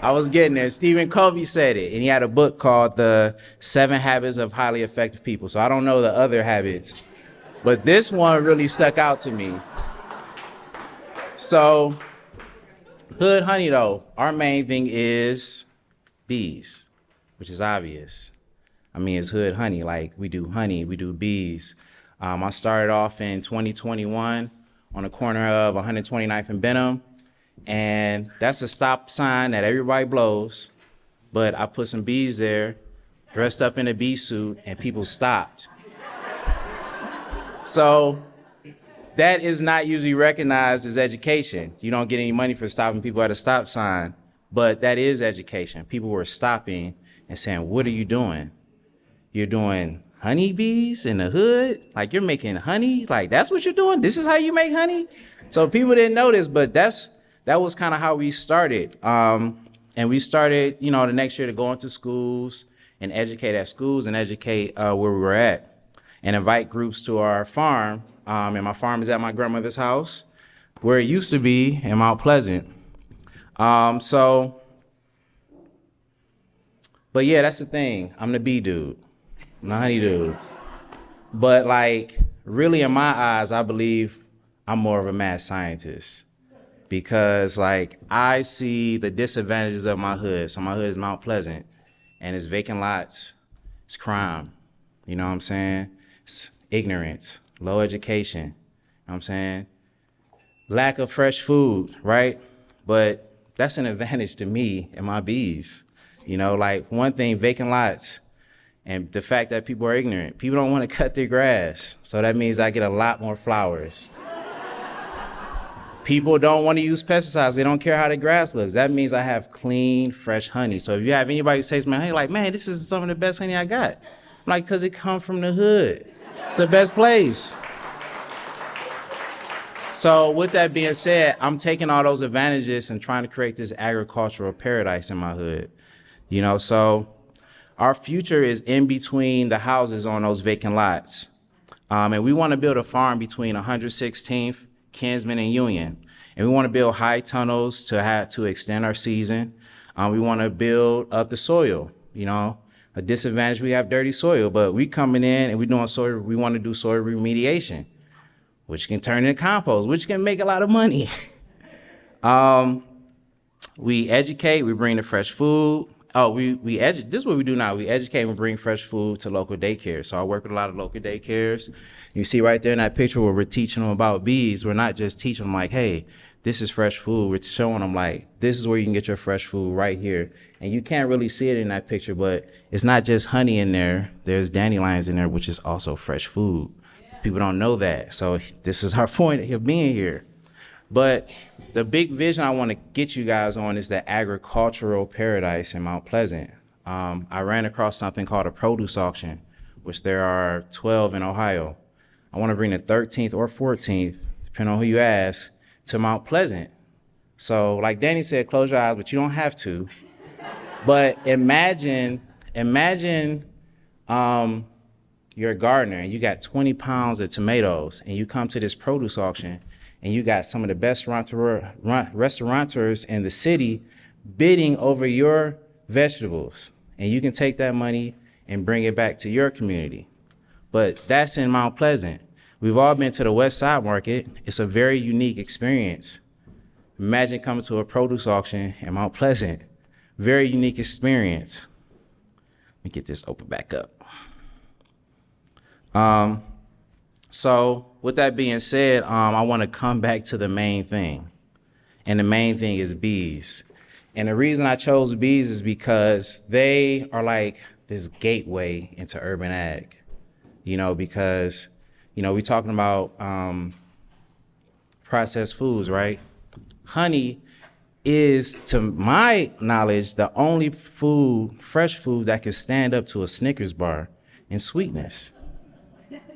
I was getting there. Stephen Covey said it, and he had a book called The 7 Habits of Highly Effective People. So I don't know the other habits, but this one really stuck out to me. So Hood Honey though, our main thing is bees, which is obvious. I mean, it's Hood Honey, like we do honey, we do bees. I started off in 2021 on the corner of 129th and Benham. And that's a stop sign that everybody blows, but I put some bees there, dressed up in a bee suit, and people stopped. So that is not usually recognized as education. You don't get any money for stopping people at a stop sign, but that is education. People were stopping and saying, what are you doing? You're doing honeybees in the hood? Like you're making honey? Like that's what you're doing? This is how you make honey? So people didn't know this, but that was kind of how we started. And we started, you know, the next year to go into schools and educate at schools and educate where we were at and invite groups to our farm. And my farm is at my grandmother's house where it used to be in Mount Pleasant. But yeah, that's the thing. I'm the bee dude. I'm the honey dude. But like, really in my eyes, I believe I'm more of a mad scientist. Because like I see the disadvantages of my hood. So my hood is Mount Pleasant and it's vacant lots, it's crime. You know what I'm saying? It's ignorance, low education, you know what I'm saying? Lack of fresh food, right? But that's an advantage to me and my bees. You know, like one thing, vacant lots and the fact that people are ignorant. People don't want to cut their grass. So that means I get a lot more flowers. People don't want to use pesticides. They don't care how the grass looks. That means I have clean, fresh honey. So if you have anybody who says, man, honey, like, man, this is some of the best honey I got. I'm like, because it comes from the hood. It's the best place. So with that being said, I'm taking all those advantages and trying to create this agricultural paradise in my hood. You know, so our future is in between the houses on those vacant lots. And we want to build a farm between 116th, Kinsman and Union. And we want to build high tunnels to extend our season. We want to build up the soil. You know, a disadvantage, we have dirty soil, but we coming in and we want to do soil remediation, which can turn into compost, which can make a lot of money. We educate, we bring the fresh food. This is what we do now. We educate and we bring fresh food to local daycares. So I work with a lot of local daycares. You see right there in that picture where we're teaching them about bees. We're not just teaching them like, hey, this is fresh food. We're showing them like, this is where you can get your fresh food right here. And you can't really see it in that picture, but it's not just honey in there. There's dandelions in there, which is also fresh food. People don't know that. So this is our point of being here. But the big vision I want to get you guys on is the agricultural paradise in Mount Pleasant. I ran across something called a produce auction, which there are 12 in Ohio. I want to bring the 13th or 14th, depending on who you ask, to Mount Pleasant. So like Danny said, close your eyes, but you don't have to. But imagine you're a gardener and you got 20 pounds of tomatoes and you come to this produce auction and you got some of the best restaurateurs in the city bidding over your vegetables. And you can take that money and bring it back to your community. But that's in Mount Pleasant. We've all been to the West Side Market. It's a very unique experience. Imagine coming to a produce auction in Mount Pleasant. Very unique experience. Let me get this open back up. So with that being said, I want to come back to the main thing. And the main thing is bees. And the reason I chose bees is because they are like this gateway into urban ag. You know, because, you know, we're talking about processed foods, right? Honey is, to my knowledge, the only food, fresh food, that can stand up to a Snickers bar in sweetness.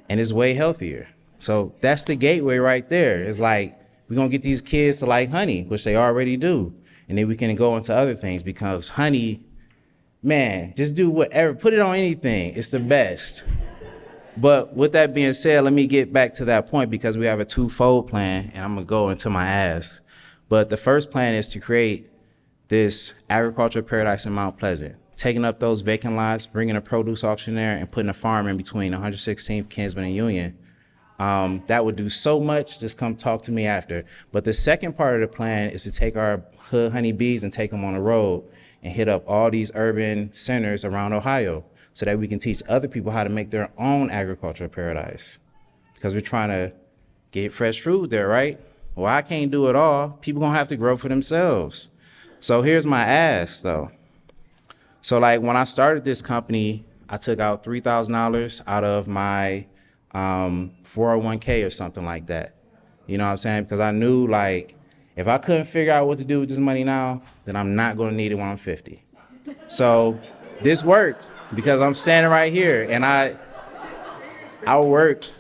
And it's way healthier. So that's the gateway right there. It's like, we're gonna get these kids to like honey, which they already do. And then we can go into other things, because honey, man, just do whatever, put it on anything. It's the best. But with that being said, let me get back to that point, because we have a twofold plan, and I'm gonna go into my ask. But the first plan is to create this agricultural paradise in Mount Pleasant, taking up those vacant lots, bringing a produce auction there, and putting a farm in between 116th, Kinsman, and Union. That would do so much. Just come talk to me after. But the second part of the plan is to take our hood honeybees and take them on the road and hit up all these urban centers around Ohio, so that we can teach other people how to make their own agricultural paradise. Because we're trying to get fresh food there, right? Well, I can't do it all. People gonna have to grow for themselves. So here's my ask though. So like when I started this company, I took out $3,000 out of my 401k or something like that. You know what I'm saying? Because I knew, like, if I couldn't figure out what to do with this money now, then I'm not gonna need it when I'm 50. So this worked, because I'm standing right here, and I worked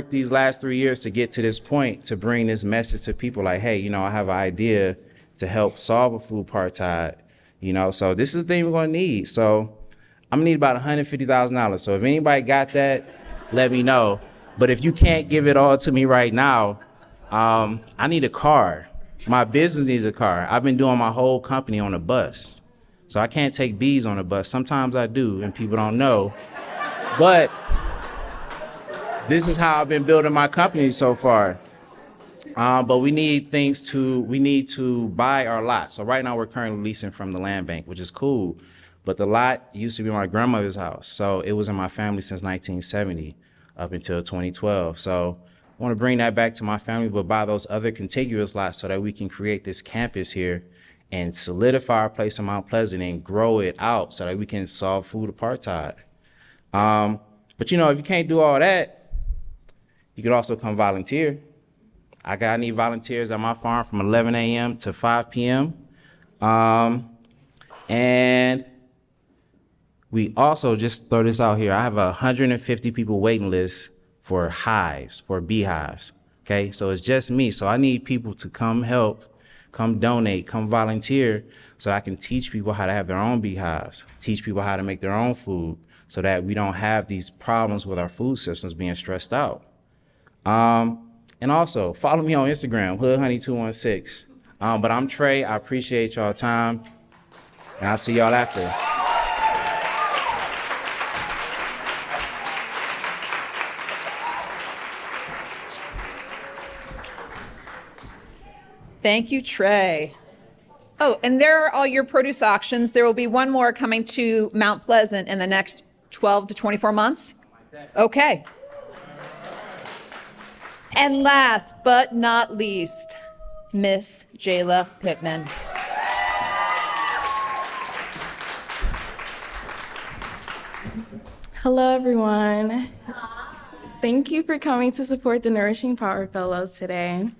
these last 3 years to get to this point, to bring this message to people like, hey, you know, I have an idea to help solve a food apartheid, you know, so this is the thing we're gonna need. So I'm gonna need about $150,000. So if anybody got that, let me know. But if you can't give it all to me right now, I need a car. My business needs a car. I've been doing my whole company on a bus. So I can't take bees on a bus. Sometimes I do, and people don't know. But this is how I've been building my company so far. But we need to buy our lot. So right now we're currently leasing from the land bank, which is cool. But the lot used to be my grandmother's house. So it was in my family since 1970 up until 2012. So I want to bring that back to my family, but buy those other contiguous lots so that we can create this campus here and solidify our place in Mount Pleasant and grow it out so that we can solve food apartheid. But you know, if you can't do all that, you could also come volunteer. I need volunteers at my farm from 11 a.m. to 5 p.m. And we also, just throw this out here, I have 150 people waiting list for hives, for beehives, okay? So it's just me, so I need people to come help, come donate, come volunteer, so I can teach people how to have their own beehives, teach people how to make their own food, so that we don't have these problems with our food systems being stressed out. And also, follow me on Instagram, HoodHoney216. But I'm Trey, I appreciate y'all time, and I'll see y'all after. Thank you, Trey. Oh, and there are all your produce auctions. There will be one more coming to Mount Pleasant in the next 12 to 24 months. Okay. And last but not least, Miss Jayla Pittman. Hello, everyone. Thank you for coming to support the Nourishing Power Fellows today.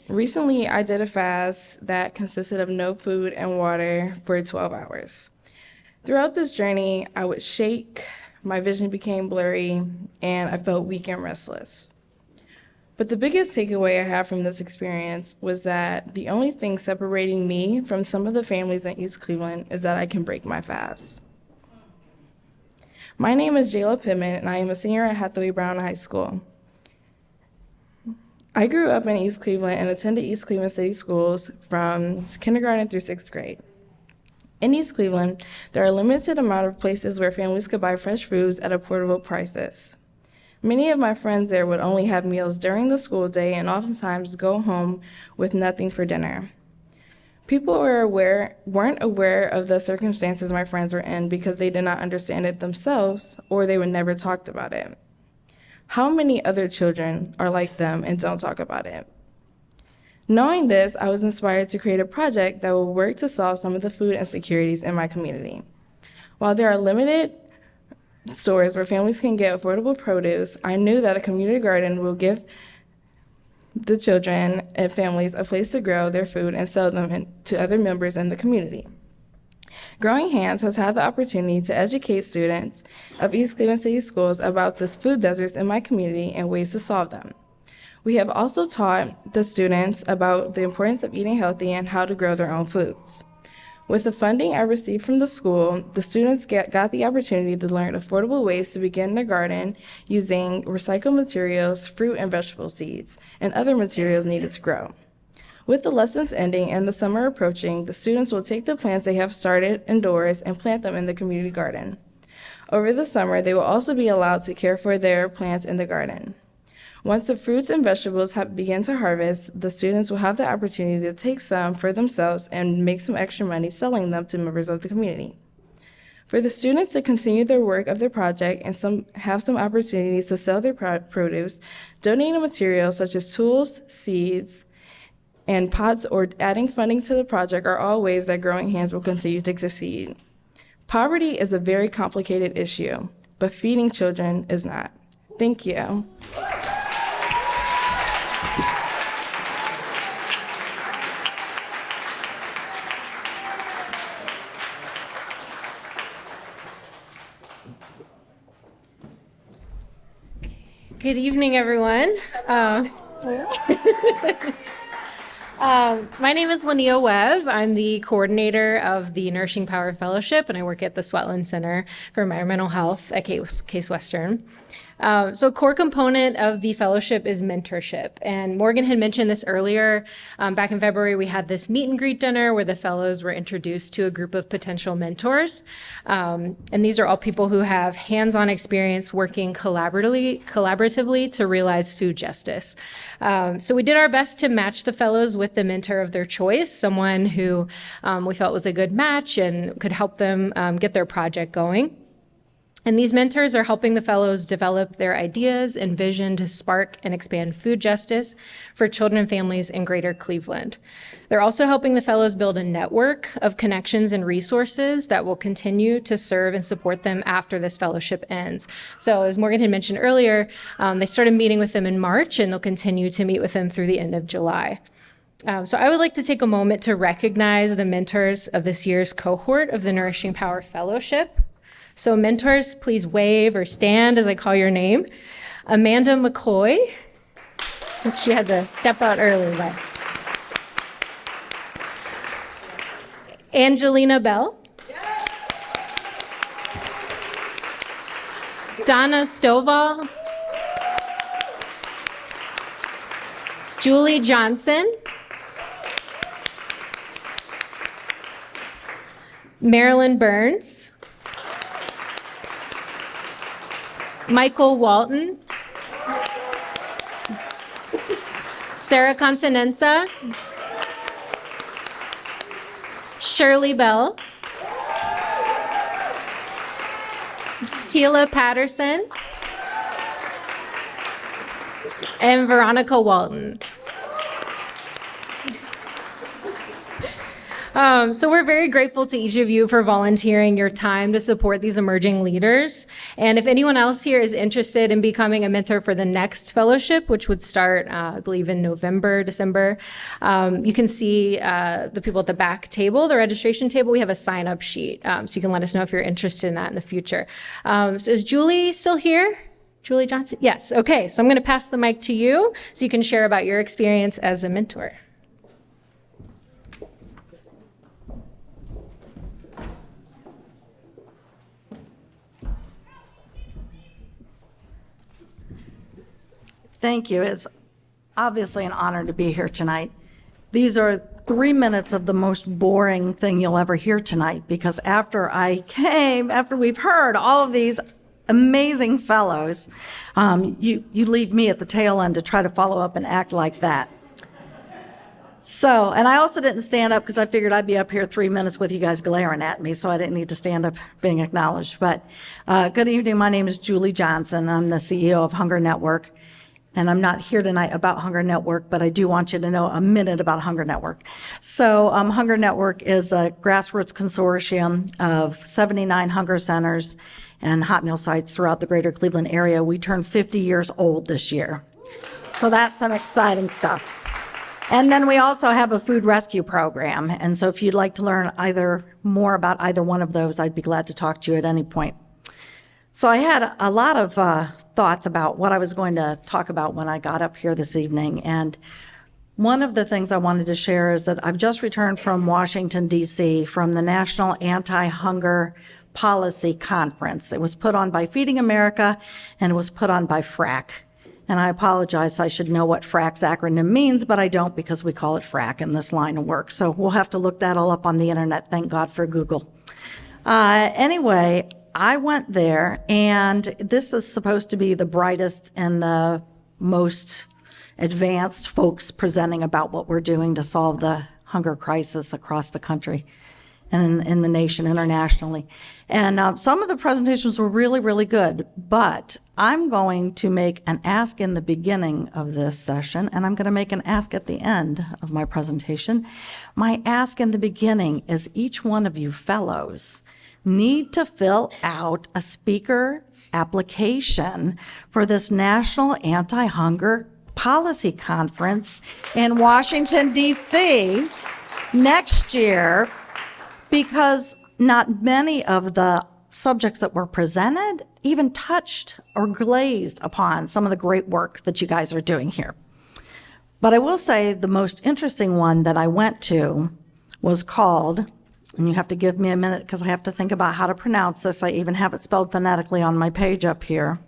Recently, I did a fast that consisted of no food and water for 12 hours. Throughout this journey, I would shake, my vision became blurry, and I felt weak and restless. But the biggest takeaway I have from this experience was that the only thing separating me from some of the families in East Cleveland is that I can break my fast. My name is Jayla Pittman, and I am a senior at Hathaway Brown High School. I grew up in East Cleveland and attended East Cleveland City Schools from kindergarten through 6th grade. In East Cleveland, there are a limited amount of places where families could buy fresh foods at affordable prices. Many of my friends there would only have meals during the school day and oftentimes go home with nothing for dinner. People weren't aware of the circumstances my friends were in because they did not understand it themselves, or they would never talked about it. How many other children are like them and don't talk about it? Knowing this, I was inspired to create a project that will work to solve some of the food insecurities in my community. While there are limited stores where families can get affordable produce, I knew that a community garden will give the children and families a place to grow their food and sell them to other members in the community. Growing Hands has had the opportunity to educate students of East Cleveland City Schools about the food deserts in my community and ways to solve them. We have also taught the students about the importance of eating healthy and how to grow their own foods. With the funding I received from the school, the students got the opportunity to learn affordable ways to begin their garden using recycled materials, fruit and vegetable seeds, and other materials needed to grow. With the lessons ending and the summer approaching, the students will take the plants they have started indoors and plant them in the community garden. Over the summer, they will also be allowed to care for their plants in the garden. Once the fruits and vegetables begin to harvest, the students will have the opportunity to take some for themselves and make some extra money selling them to members of the community. For the students to continue their work of their project and have some opportunities to sell their produce, donating materials such as tools, seeds, and pots, or adding funding to the project are all ways that Growing Hands will continue to succeed. Poverty is a very complicated issue, but feeding children is not. Thank you. Good evening, everyone. My name is Linnea Webb. I'm the coordinator of the Nourishing Power Fellowship, and I work at the Swetland Center for Environmental Health at Case Western. So a core component of the fellowship is mentorship. And Morgan had mentioned this earlier. Back in February, we had this meet and greet dinner where the fellows were introduced to a group of potential mentors. And these are all people who have hands-on experience working collaboratively to realize food justice. So we did our best to match the fellows with the mentor of their choice, someone who we felt was a good match and could help them get their project going. And these mentors are helping the fellows develop their ideas and vision to spark and expand food justice for children and families in Greater Cleveland. They're also helping the fellows build a network of connections and resources that will continue to serve and support them after this fellowship ends. So as Morgan had mentioned earlier, they started meeting with them in March, and they'll continue to meet with them through the end of July. So I would like to take a moment to recognize the mentors of this year's cohort of the Nourishing Power Fellowship. So mentors, please wave or stand as I call your name. Amanda McCoy. She had to step out early, but. Angelina Bell. Donna Stovall. Julie Johnson. Marilyn Burns. Michael Walton, Sarah Continenza, Shirley Bell, Tila Patterson, and Veronica Walton. So we're very grateful to each of you for volunteering your time to support these emerging leaders. And if anyone else here is interested in becoming a mentor for the next fellowship, which would start, I believe, in November, December, you can see the people at the back table, the registration table. We have a sign-up sheet, so you can let us know if you're interested in that in the future. So is Julie still here? Julie Johnson? Yes. Okay. So I'm going to pass the mic to you so you can share about your experience as a mentor. Thank you. It's obviously an honor to be here tonight. These are 3 minutes of the most boring thing you'll ever hear tonight, because after we've heard all of these amazing fellows, you leave me at the tail end to try to follow up and act like that. So, and I also didn't stand up because I figured I'd be up here 3 minutes with you guys glaring at me, so I didn't need to stand up being acknowledged. But good evening, my name is Julie Johnson. I'm the CEO of Hunger Network. And I'm not here tonight about Hunger Network, but I do want you to know a minute about Hunger Network. So Hunger Network is a grassroots consortium of 79 hunger centers and hot meal sites throughout the greater Cleveland area. We turned 50 years old this year. So that's some exciting stuff. And then we also have a food rescue program. And so if you'd like to learn more about either one of those, I'd be glad to talk to you at any point. So I had a lot of thoughts about what I was going to talk about when I got up here this evening. And one of the things I wanted to share is that I've just returned from Washington, D.C., from the National Anti-Hunger Policy Conference. It was put on by Feeding America, and it was put on by FRAC. And I apologize, I should know what FRAC's acronym means, but I don't, because we call it FRAC in this line of work. So we'll have to look that all up on the internet. Thank God for Google. Anyway, I went there, and this is supposed to be the brightest and the most advanced folks presenting about what we're doing to solve the hunger crisis across the country and in the nation internationally. And some of the presentations were really, really good, but I'm going to make an ask in the beginning of this session, and I'm going to make an ask at the end of my presentation. My ask in the beginning is each one of you fellows need to fill out a speaker application for this National Anti-Hunger Policy Conference in Washington, D.C. next year, because not many of the subjects that were presented even touched or glazed upon some of the great work that you guys are doing here. But I will say the most interesting one that I went to was called, and you have to give me a minute because I have to think about how to pronounce this. I even have it spelled phonetically on my page up here.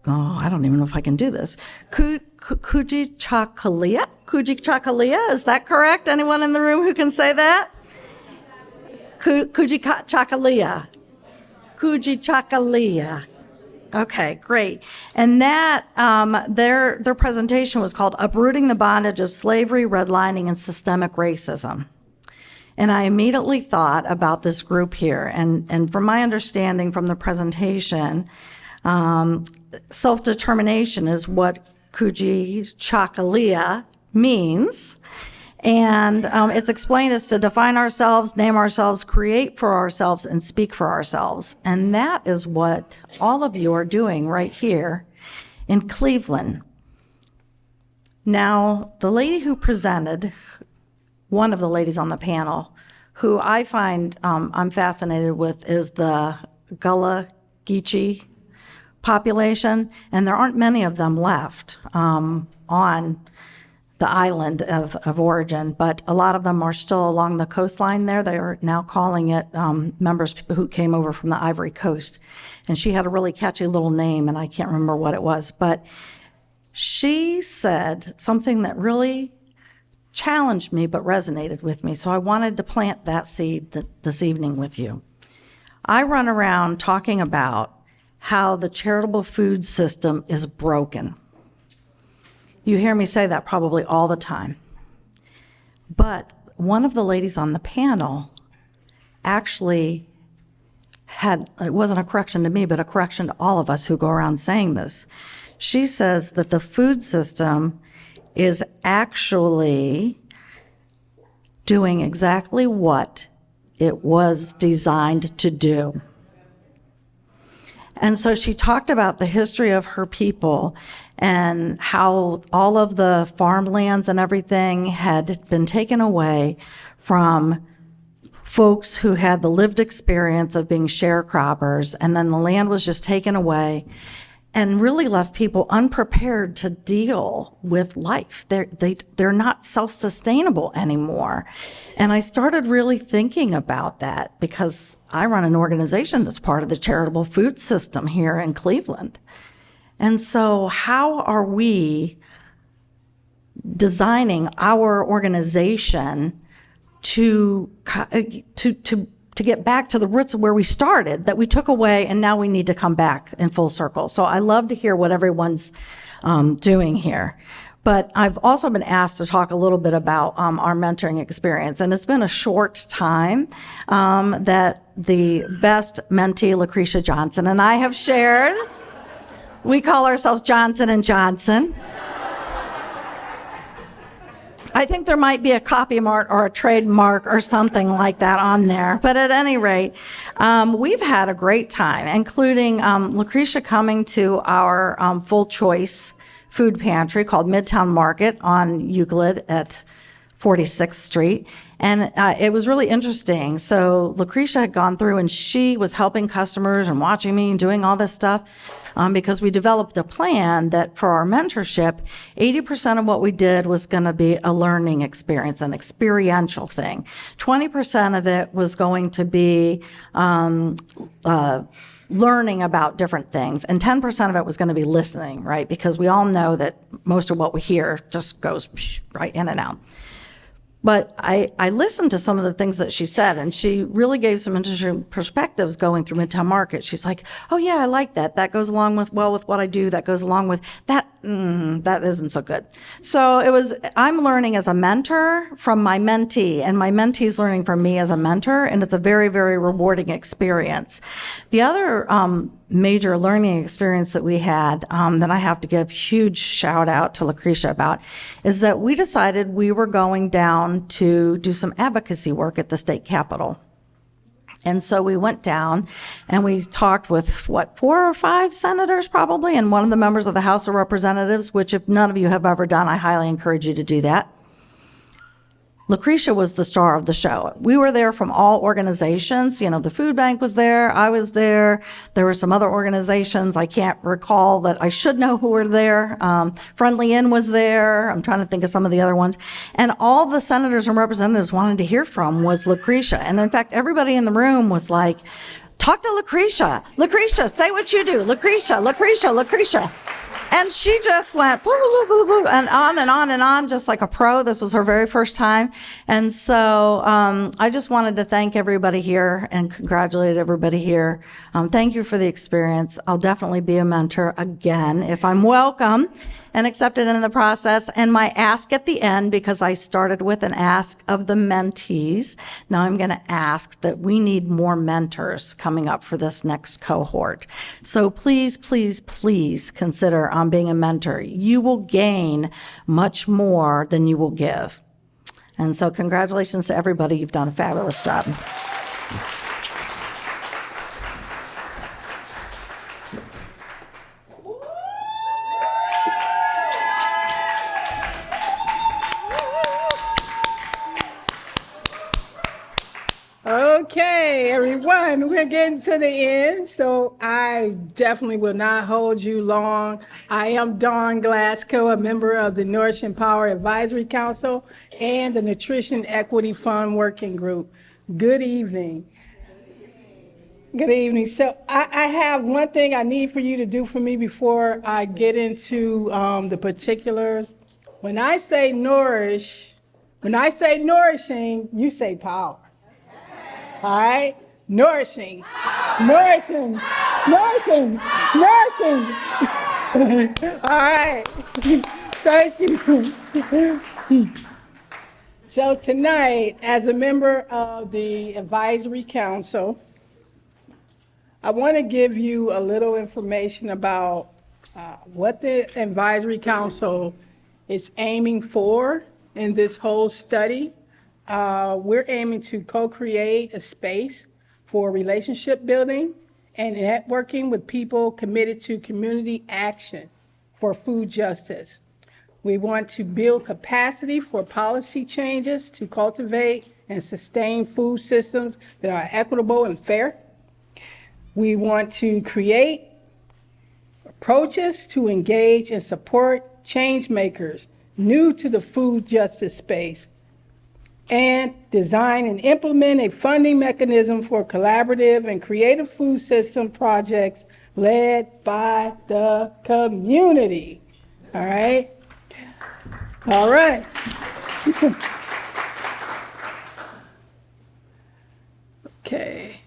Oh, I don't even know if I can do this. Kujichagulia? Kujichagulia, is that correct? Anyone in the room who can say that? Kujichagulia. Kujichagulia. Okay, great. And that, their presentation was called Uprooting the Bondage of Slavery, Redlining, and Systemic Racism. And I immediately thought about this group here. And from my understanding from the presentation, self-determination is what Kujichagulia means. And it's explained as to define ourselves, name ourselves, create for ourselves, and speak for ourselves. And that is what all of you are doing right here in Cleveland. Now, the lady who presented, one of the ladies on the panel, who I find I'm fascinated with, is the Gullah Geechee population, and there aren't many of them left on the island of origin, but a lot of them are still along the coastline there. They are now calling it members who came over from the Ivory Coast. And she had a really catchy little name, and I can't remember what it was, but she said something that really challenged me but resonated with me. So I wanted to plant that seed this evening with you. I run around talking about how the charitable food system is broken. You hear me say that probably all the time. But one of the ladies on the panel actually had, it wasn't a correction to me, but a correction to all of us who go around saying this. She says that the food system is actually doing exactly what it was designed to do. And so she talked about the history of her people and how all of the farmlands and everything had been taken away from folks who had the lived experience of being sharecroppers, and then the land was just taken away and really left people unprepared to deal with life. They're not self-sustainable anymore. And I started really thinking about that because I run an organization that's part of the charitable food system here in Cleveland. And so how are we designing our organization to get back to the roots of where we started, that we took away, and now we need to come back in full circle? So I love to hear what everyone's doing here. But I've also been asked to talk a little bit about our mentoring experience. And it's been a short time that the best mentee, Lucretia Johnson, and I have shared. We call ourselves Johnson and Johnson. I think there might be a copy mark or a trademark or something like that on there. But at any rate, we've had a great time, including Lucretia coming to our full choice food pantry called Midtown Market on Euclid at 46th Street. And it was really interesting. So Lucretia had gone through and she was helping customers and watching me and doing all this stuff because we developed a plan that for our mentorship, 80% of what we did was going to be a learning experience, an experiential thing. 20% of it was going to be learning about different things. And 10% of it was going to be listening, right? Because we all know that most of what we hear just goes right in and out. But I listened to some of the things that she said, and she really gave some interesting perspectives going through Midtown Market. She's like, oh yeah, I like that. That goes along with what I do. That goes along with that. That isn't so good. So I'm learning as a mentor from my mentee, and my mentee's learning from me as a mentor, and it's a very, very rewarding experience. The other major learning experience that we had that I have to give huge shout out to Lucretia about is that we decided we were going down to do some advocacy work at the state capitol. And so we went down and we talked with, 4 or 5 senators probably, and one of the members of the House of Representatives, which if none of you have ever done, I highly encourage you to do that. Lucretia was the star of the show. We were there from all organizations. You know, the food bank was there. I was there. There were some other organizations. I can't recall that I should know who were there. Friendly Inn was there. I'm trying to think of some of the other ones. And all the senators and representatives wanted to hear from was Lucretia. And in fact, everybody in the room was like, talk to Lucretia. Lucretia, say what you do. Lucretia, Lucretia, Lucretia. And she just went blah, blah, blah, blah, blah, and on and on and on, just like a pro. This was her very first time. And so I just wanted to thank everybody here and congratulate everybody here. Thank you for the experience. I'll definitely be a mentor again if I'm welcome and accepted in the process. And my ask at the end, because I started with an ask of the mentees, now I'm going to ask that we need more mentors coming up for this next cohort. So please, please, please consider being a mentor. You will gain much more than you will give. And so congratulations to everybody. You've done a fabulous job. Okay, everyone, we're getting to the end, so I definitely will not hold you long. I am Dawn Glasgow, a member of the Nourishing Power Advisory Council and the Nutrition Equity Fund Working Group. Good evening. Good evening. So I have one thing I need for you to do for me before I get into the particulars. When I say nourish, when I say nourishing, you say power. All right? Nourishing. Nourishing. Nourishing. Nourishing. All right. Thank you. So tonight, as a member of the Advisory Council, I want to give you a little information about what the Advisory Council is aiming for in this whole study. we're aiming to co-create a space for relationship building and networking with people committed to community action for food justice. We want to build capacity for policy changes to cultivate and sustain food systems that are equitable and fair. We want to create approaches to engage and support change makers new to the food justice space, and design and implement a funding mechanism for collaborative and creative food system projects led by the community. All right? All right. Okay.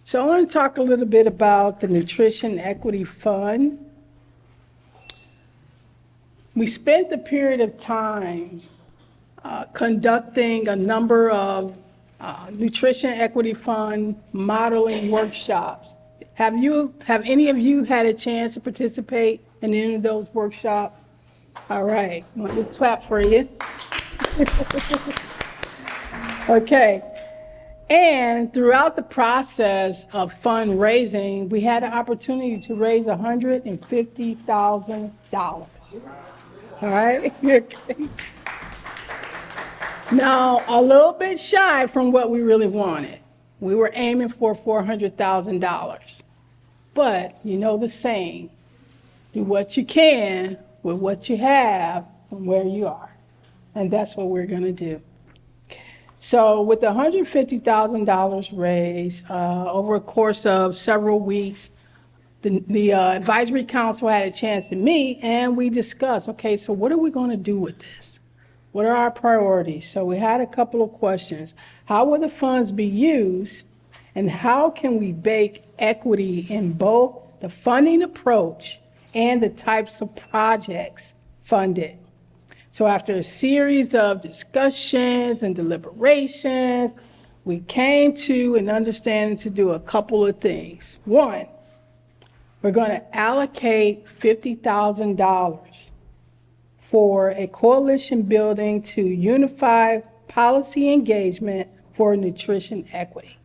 So I want to talk a little bit about the Nutrition Equity Fund. We spent a period of time conducting a number of Nutrition Equity Fund modeling workshops. Have any of you had a chance to participate in any of those workshops? All right, let me clap for you. Okay. And throughout the process of fundraising, we had an opportunity to raise $150,000. All right? Now, a little bit shy from what we really wanted. We were aiming for $400,000. But you know the saying, do what you can with what you have from where you are. And that's what we're going to do. So with the $150,000 raised over a course of several weeks, the advisory council had a chance to meet and we discussed, okay, so what are we going to do with this? What are our priorities? So we had a couple of questions. How will the funds be used and how can we bake equity in both the funding approach and the types of projects funded? So after a series of discussions and deliberations, we came to an understanding to do a couple of things. One, we're going to allocate $50,000 for a coalition building to unify policy engagement for nutrition equity.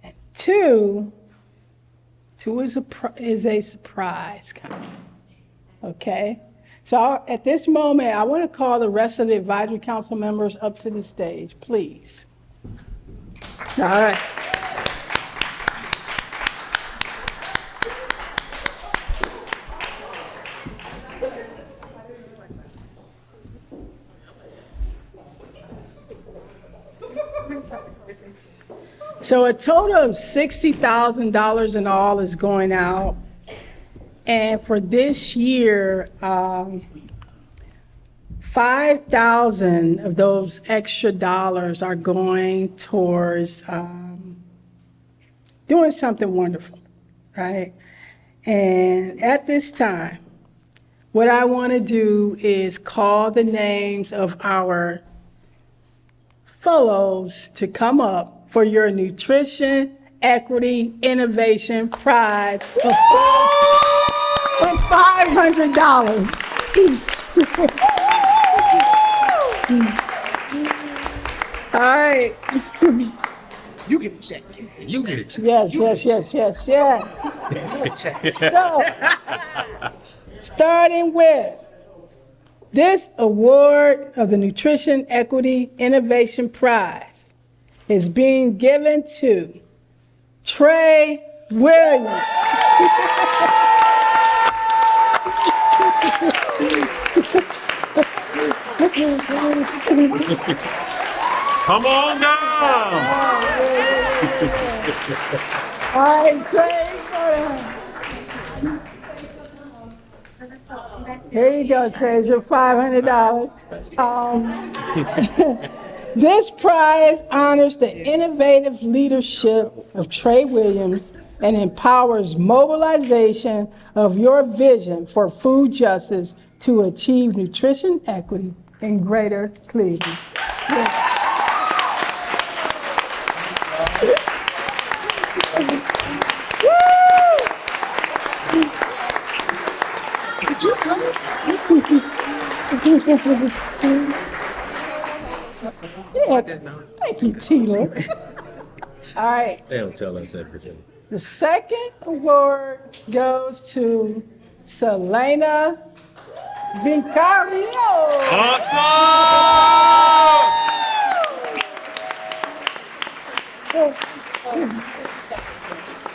And two is a surprise kind of, okay? So at this moment, I want to call the rest of the advisory council members up to the stage, please. All right. So a total of $60,000 in all is going out. And for this year, 5,000 of those extra dollars are going towards doing something wonderful, right? And at this time, what I want to do is call the names of our fellows to come up for your Nutrition Equity Innovation Prize of $500 each. All right. You get the check. You get it. Yes. So, starting with this award of the Nutrition Equity Innovation Prize is being given to Trey Williams. Come on down. All right, Trey. Here you go, Trey. Your $500. This prize honors the innovative leadership of Trey Williams and empowers mobilization of your vision for food justice to achieve nutrition equity in Greater Cleveland. Yeah, thank you, Tila. All right, They don't tell us everything. the second award goes to Selena Vicario.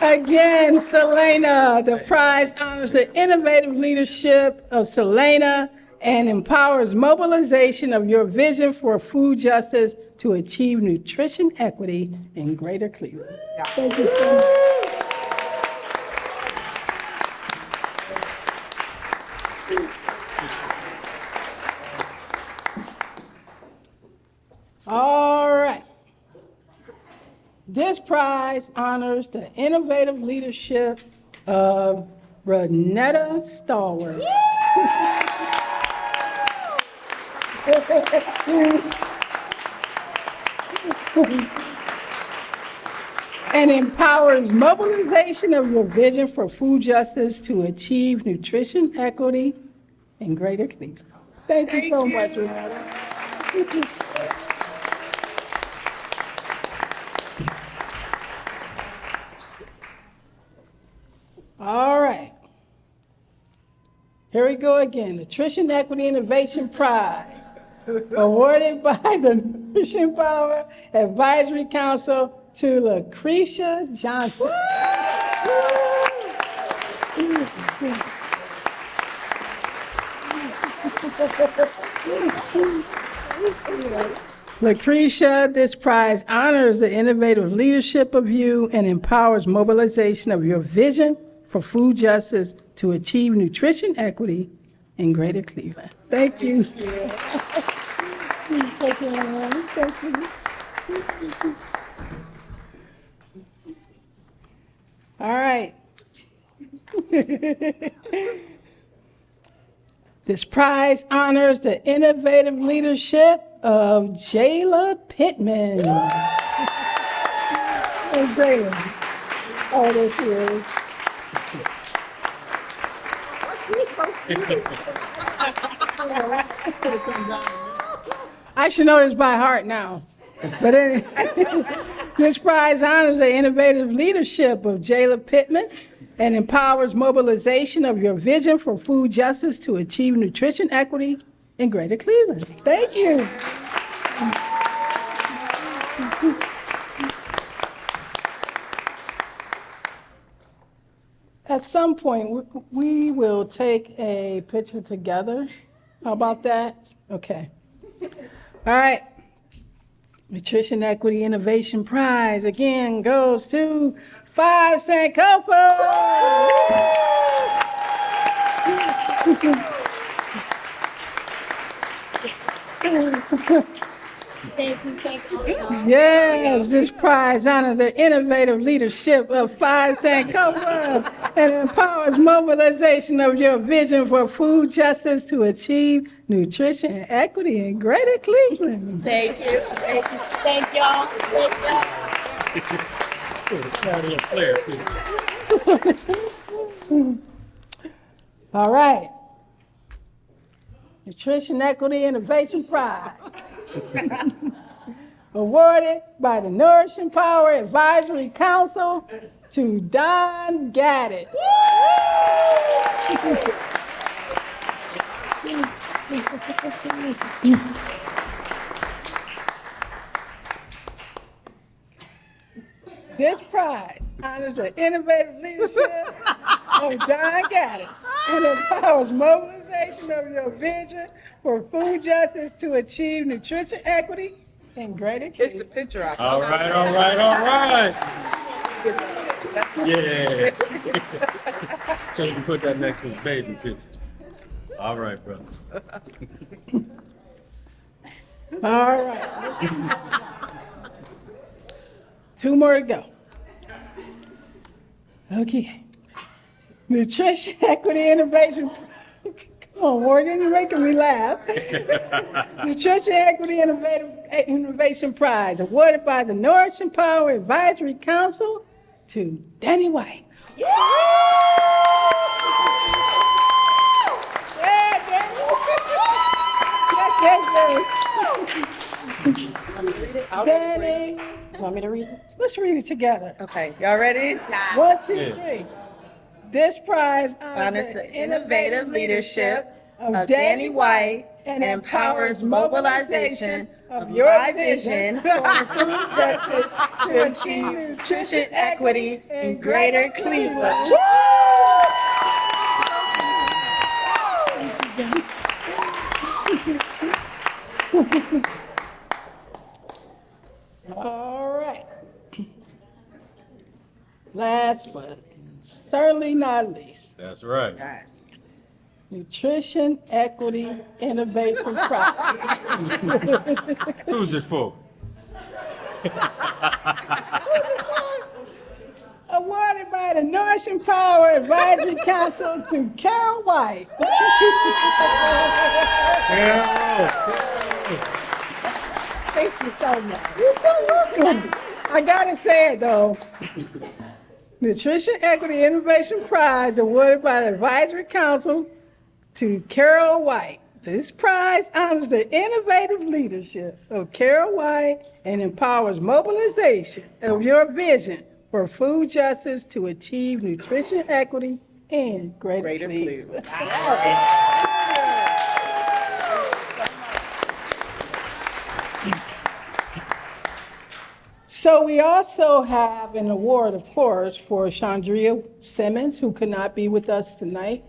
Again, Selena, the prize honors the innovative leadership of Selena and empowers mobilization of your vision for food justice to achieve nutrition equity in Greater Cleveland. Thank you so much. All right. This prize honors the innovative leadership of Renetta Stallworth. And empowers mobilization of your vision for food justice to achieve nutrition equity in Greater Cleveland. Thank you so much, Renetta. All right. Here we go again. Nutrition Equity Innovation Prize, awarded by the Nourishing Power Advisory Council to Lucretia Johnson. Lucretia, this prize honors the innovative leadership of you and empowers mobilization of your vision for food justice to achieve nutrition equity in Greater Cleveland. Thank you. Thank you, Lauren. Thank you. All right. This prize honors the innovative leadership of Jayla Pittman. Hey, Jayla. Oh, there she is. I should know this by heart now. But anyway, this prize honors the innovative leadership of Jayla Pittman and empowers mobilization of your vision for food justice to achieve nutrition equity in Greater Cleveland. Thank you. At some point, we will take a picture together. How about that? Okay. All right. Nutrition Equity Innovation Prize again goes to 5 Sankofa. Thank you. Yes, this prize honors the innovative leadership of 5 Sankofa and empowers mobilization of your vision for food justice to achieve nutrition equity in Greater Cleveland. Thank you. Thank you. Thank y'all. Thank y'all. All right. Nutrition Equity Innovation Prize. Awarded by the Nourishing Power Advisory Council to Don Gaddett. This prize honors the innovative leadership of Don Gaddis and empowers mobilization of your vision for food justice to achieve nutrition equity in Greater Cleveland. It's the picture. All right. Yeah. So you can put that next to the baby picture. All right, brother. All right. 2 more to go. Okay. Nutrition Equity Innovation. Come on, Morgan, you're making me laugh. Nutrition Equity Innovation Prize, awarded by the Nourishing Power Advisory Council to Danny White. Yeah, Danny. Yes. Danny. Want me to read it? Let's read it together. Okay, y'all ready? 1, 2, 3. This prize Honors the innovative leadership of Danny White and empowers mobilization of your vision for food justice to achieve nutrition equity in Greater Cleveland. All right. Last but certainly not least, That's right. Nutrition Equity Innovation Prize. Who's it for? Awarded by the Nourishing Power Advisory Council to Carol White. Thank you so much. You're so welcome. I gotta say it though. Nutrition Equity Innovation Prize awarded by the Advisory Council to Carol White. This prize honors the innovative leadership of Carol White and empowers mobilization of your vision for food justice to achieve nutrition equity in Greater Cleveland. So we also have an award, of course, for Chandria Simmons, who could not be with us tonight.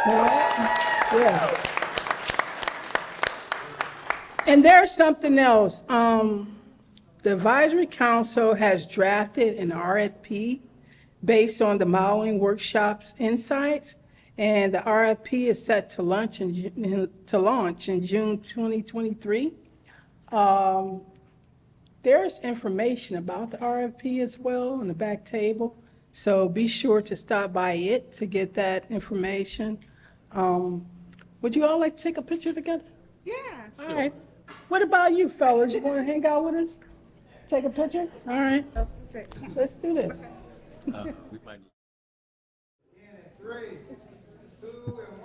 Yeah. And there's something else. The Advisory Council has drafted an RFP based on the modeling workshop's insights, and the RFP is set to launch in June 2023. There's information about the RFP as well on the back table, so be sure to stop by it to get that information. Would you all like to take a picture together? Yeah. All right. What about you, fellas? You want to hang out with us? Take a picture? All right. Let's do this. We might need. 3, 2, and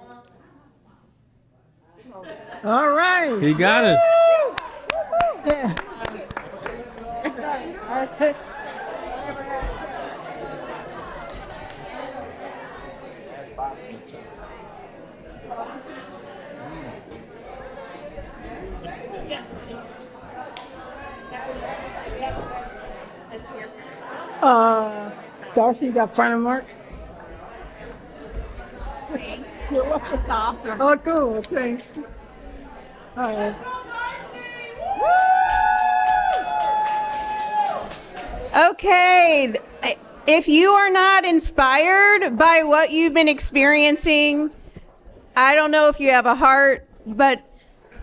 1. All right. He got it. Yeah. Darcy, you got final marks? You're welcome. That's awesome. Oh, cool. Thanks. All right. Okay, if you are not inspired by what you've been experiencing, I don't know if you have a heart, but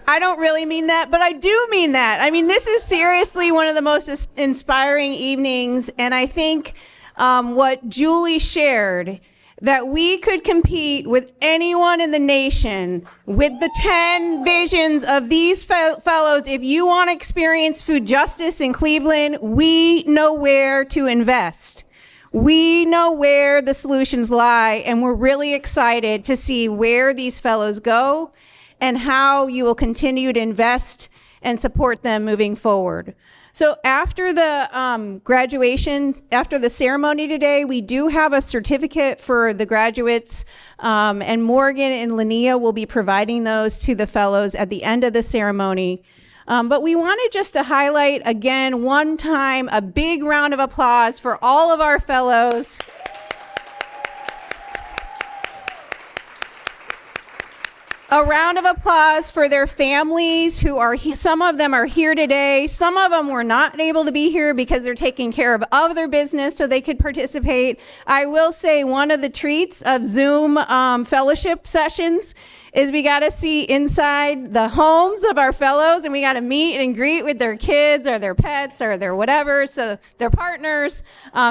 I don't really mean that, but I do mean that. I mean, this is seriously one of the most inspiring evenings, and I think what Julie shared, that we could compete with anyone in the nation with the 10 visions of these fellows. If you want to experience food justice in Cleveland, we know where to invest. We know where the solutions lie, and we're really excited to see where these fellows go and how you will continue to invest and support them moving forward. So after the graduation, after the ceremony today, we do have a certificate for the graduates, and Morgan and Linnea will be providing those to the fellows at the end of the ceremony. But we wanted just to highlight again, one time, a big round of applause for all of our fellows. A round of applause for their families who are, some of them are here today. Some of them were not able to be here because they're taking care of other business so they could participate. I will say one of the treats of Zoom fellowship sessions is we got to see inside the homes of our fellows, and we got to meet and greet with their kids or their pets or their whatever, so their partners.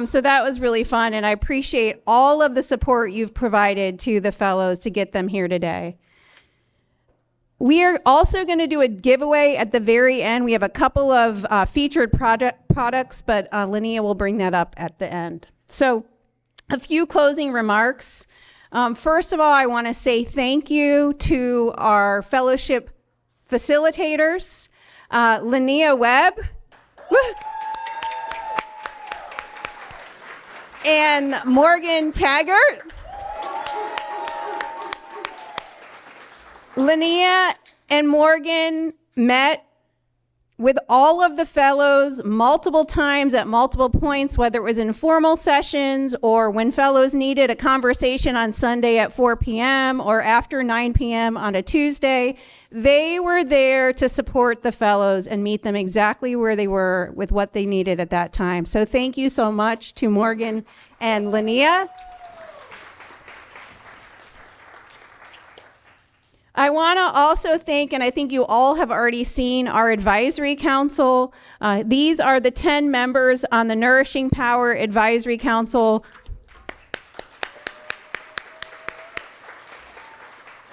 So that was really fun, and I appreciate all of the support you've provided to the fellows to get them here today. We are also going to do a giveaway at the very end. We have a couple of featured products, but Linnea will bring that up at the end. So a few closing remarks. First of all, I want to say thank you to our fellowship facilitators. Linnea Webb, woo, and Morgan Taggart. Linnea and Morgan met with all of the fellows multiple times at multiple points, whether it was in formal sessions or when fellows needed a conversation on Sunday at 4 p.m. or after 9 p.m. on a Tuesday. They were there to support the fellows and meet them exactly where they were with what they needed at that time. So thank you so much to Morgan and Linnea. I want to also thank, and I think you all have already seen, our advisory council. These are the 10 members on the Nourishing Power Advisory Council.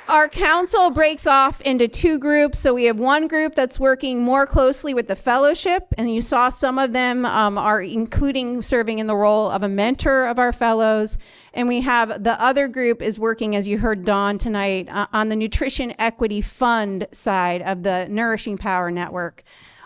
Our council breaks off into two groups. So we have one group that's working more closely with the fellowship, and you saw some of them are including serving in the role of a mentor of our fellows. And we have the other group is working, as you heard Dawn tonight, on the Nutrition Equity Fund side of the Nourishing Power Network.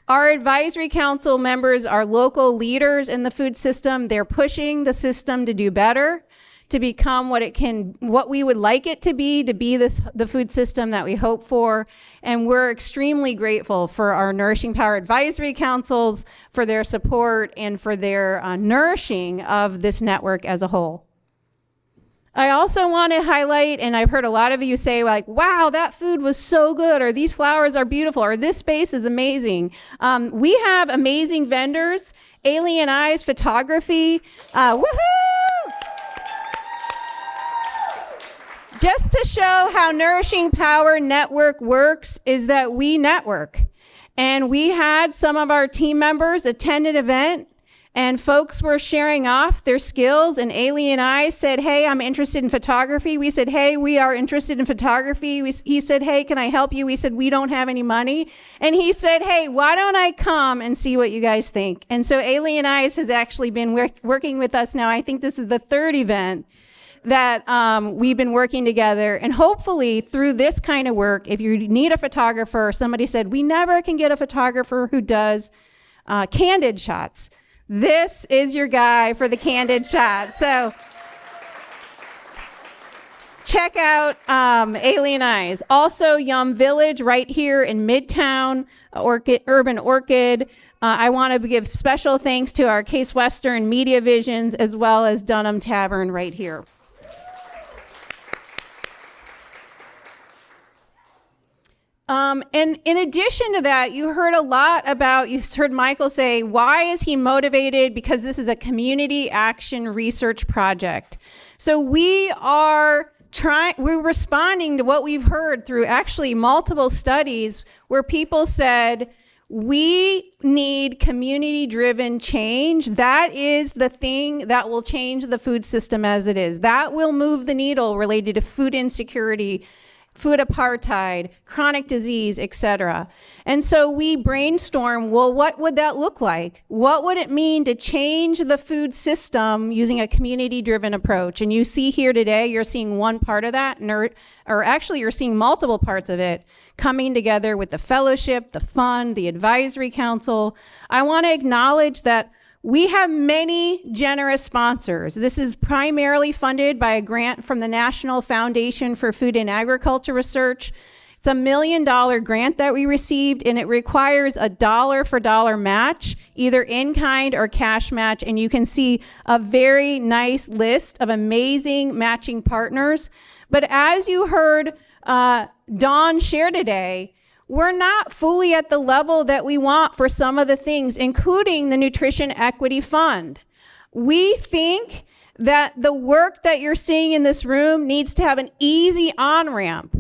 Our advisory council members are local leaders in the food system. They're pushing the system to do better, to become what we would like it to be the food system that we hope for. And we're extremely grateful for our Nourishing Power Advisory Councils, for their support and for their nourishing of this network as a whole. I also want to highlight, and I've heard a lot of you say like, wow, that food was so good, or these flowers are beautiful, or this space is amazing. We have amazing vendors, Alien Eyes Photography, woohoo! Just to show how Nourishing Power Network works is that we network. And we had some of our team members attend an event, and folks were sharing off their skills, and Alien Eyes said, hey, I'm interested in photography. We said, hey, we are interested in photography. He said, hey, can I help you? We said, we don't have any money. And he said, hey, why don't I come and see what you guys think? And so Alien Eyes has actually been working with us now. I think this is the third event that we've been working together. And hopefully through this kind of work, if you need a photographer, somebody said, we never can get a photographer who does candid shots. This is your guy for the candid shot. So check out Alien Eyes. Also Yum Village right here in Midtown, Urban Orchid. I want to give special thanks to our Case Western Media Visions, as well as Dunham Tavern right here. And in addition to that, you heard Michael say, why is he motivated? Because this is a community action research project. So we're responding to what we've heard through actually multiple studies where people said, we need community-driven change. That is the thing that will change the food system as it is. That will move the needle related to food insecurity, food apartheid, chronic disease, etc. And so we brainstorm, well, what would that look like? What would it mean to change the food system using a community-driven approach? And you see here today, you're seeing one part of that, or actually you're seeing multiple parts of it coming together with the fellowship, the fund, the advisory council. I want to acknowledge that we have many generous sponsors. This is primarily funded by a grant from the National Foundation for Food and Agriculture Research. It's a $1 million grant that we received, and it requires a dollar-for-dollar match, either in-kind or cash match. And you can see a very nice list of amazing matching partners. But as you heard Dawn share today, we're not fully at the level that we want for some of the things, including the Nutrition Equity Fund. We think that the work that you're seeing in this room needs to have an easy on-ramp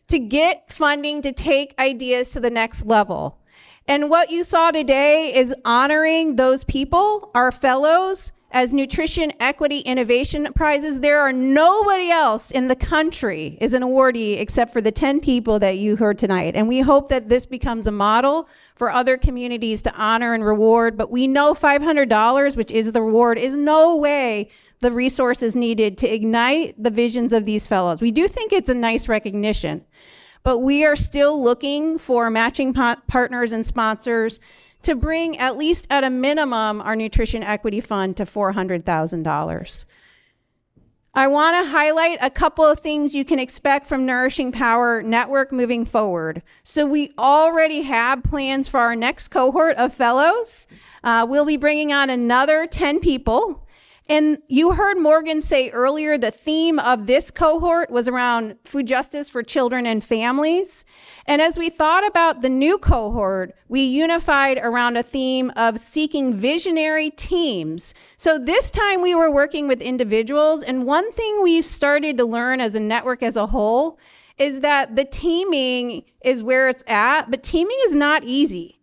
to get funding to take ideas to the next level. And what you saw today is honoring those people, our fellows, as Nutrition Equity Innovation Prizes. There are nobody else in the country is an awardee except for the 10 people that you heard tonight. And we hope that this becomes a model for other communities to honor and reward. But we know $500, which is the reward, is no way the resources needed to ignite the visions of these fellows. We do think it's a nice recognition. but we are still looking for matching partners and sponsors to bring, at least at a minimum, our Nutrition Equity Fund to $400,000. I want to highlight a couple of things you can expect from Nourishing Power Network moving forward. So we already have plans for our next cohort of fellows. We'll be bringing on another 10 people. And you heard Morgan say earlier the theme of this cohort was around food justice for children and families. And as we thought about the new cohort, we unified around a theme of seeking visionary teams. So this time we were working with individuals, and one thing we started to learn as a network as a whole is that the teaming is where it's at, but teaming is not easy.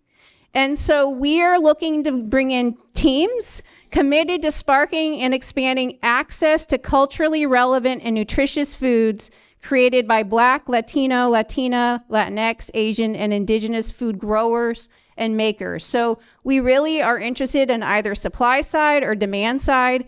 And so we are looking to bring in teams committed to sparking and expanding access to culturally relevant and nutritious foods created by Black, Latino, Latina, Latinx, Asian, and Indigenous food growers and makers. So we really are interested in either supply side or demand side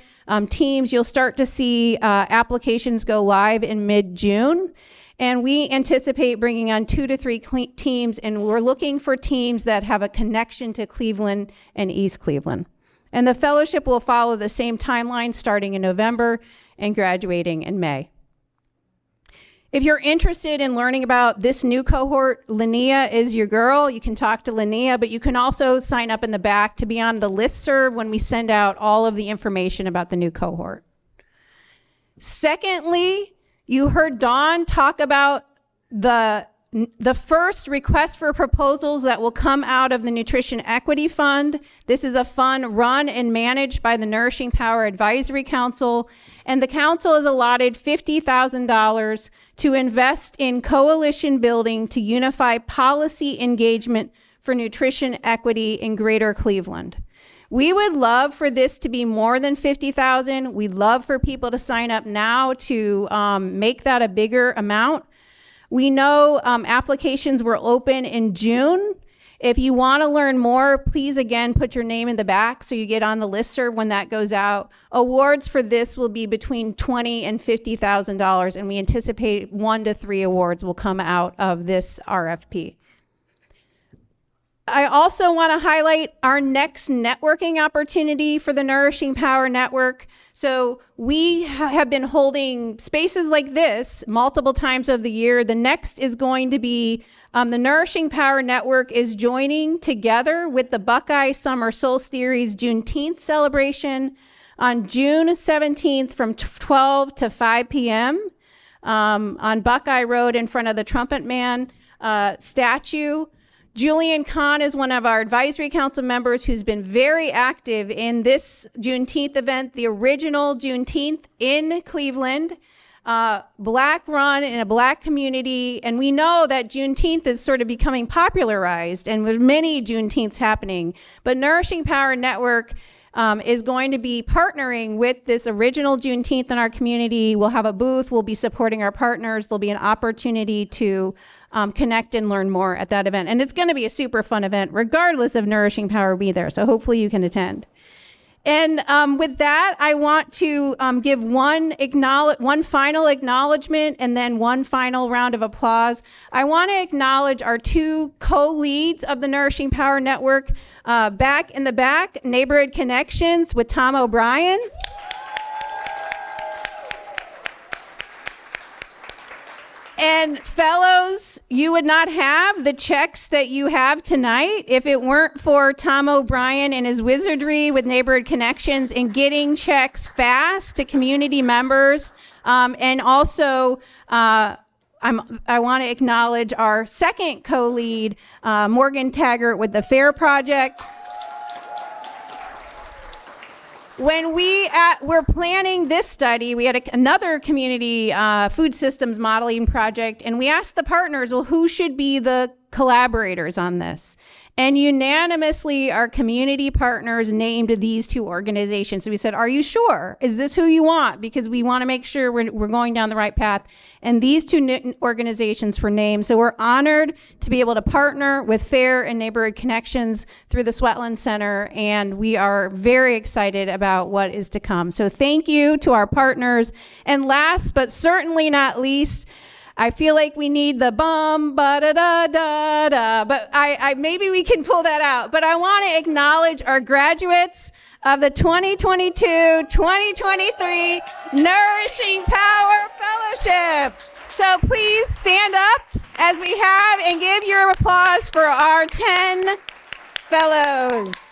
teams. You'll start to see applications go live in mid-June. And we anticipate bringing on 2 to 3 teams, and we're looking for teams that have a connection to Cleveland and East Cleveland. And the fellowship will follow the same timeline starting in November and graduating in May. If you're interested in learning about this new cohort, Linnea is your girl. You can talk to Linnea, but you can also sign up in the back to be on the listserv when we send out all of the information about the new cohort. Secondly, you heard Dawn talk about the first request for proposals that will come out of the Nutrition Equity Fund. This is a fund run and managed by the Nourishing Power Advisory Council, and the council has allotted $50,000 to invest in coalition building to unify policy engagement for nutrition equity in Greater Cleveland. We would love for this to be more than 50,000. We'd love for people to sign up now to make that a bigger amount. We know applications were open in June. If you want to learn more, please again put your name in the back so you get on the listserv when that goes out. Awards for this will be between $20,000 and $50,000, and we anticipate 1 to 3 awards will come out of this RFP. I also want to highlight our next networking opportunity for the Nourishing Power Network. So we have been holding spaces like this multiple times of the year. The next is going to be the Nourishing Power Network is joining together with the Buckeye Summer Soul Series Juneteenth celebration on June 17th from 12 to 5 p.m. On Buckeye Road in front of the Trumpet Man statue. Julian Kahn is one of our advisory council members who's been very active in this Juneteenth event, the original Juneteenth in Cleveland, Black run in a Black community. And we know that Juneteenth is sort of becoming popularized, and with many Juneteenths happening. But Nourishing Power Network is going to be partnering with this original Juneteenth in our community. We'll have a booth. We'll be supporting our partners. There'll be an opportunity to connect and learn more at that event. And it's going to be a super fun event, regardless of Nourishing Power be there. So hopefully you can attend. And with that, I want to give one final acknowledgement and then one final round of applause. I want to acknowledge our 2 co-leads of the Nourishing Power Network. Back in the back, Neighborhood Connections with Tom O'Brien. And fellows, you would not have the checks that you have tonight if it weren't for Tom O'Brien and his wizardry with Neighborhood Connections and getting checks fast to community members. And also, I want to acknowledge our second co-lead, Morgan Taggart with the FAIR Project. When we're planning this study, we had another community food systems modeling project, and we asked the partners, well, who should be the collaborators on this? And unanimously, our community partners named these 2 organizations. So we said, are you sure? Is this who you want? Because we want to make sure we're going down the right path. And these 2 organizations were named. So we're honored to be able to partner with FAIR and Neighborhood Connections through the Sweatland Center. And we are very excited about what is to come. So thank you to our partners. And last but certainly not least, I feel like we need the bum, ba da da da da, but I maybe we can pull that out. But I want to acknowledge our graduates of the 2022-2023 Nourishing Power Fellowship. So please stand up as we have and give your applause for our 10 fellows.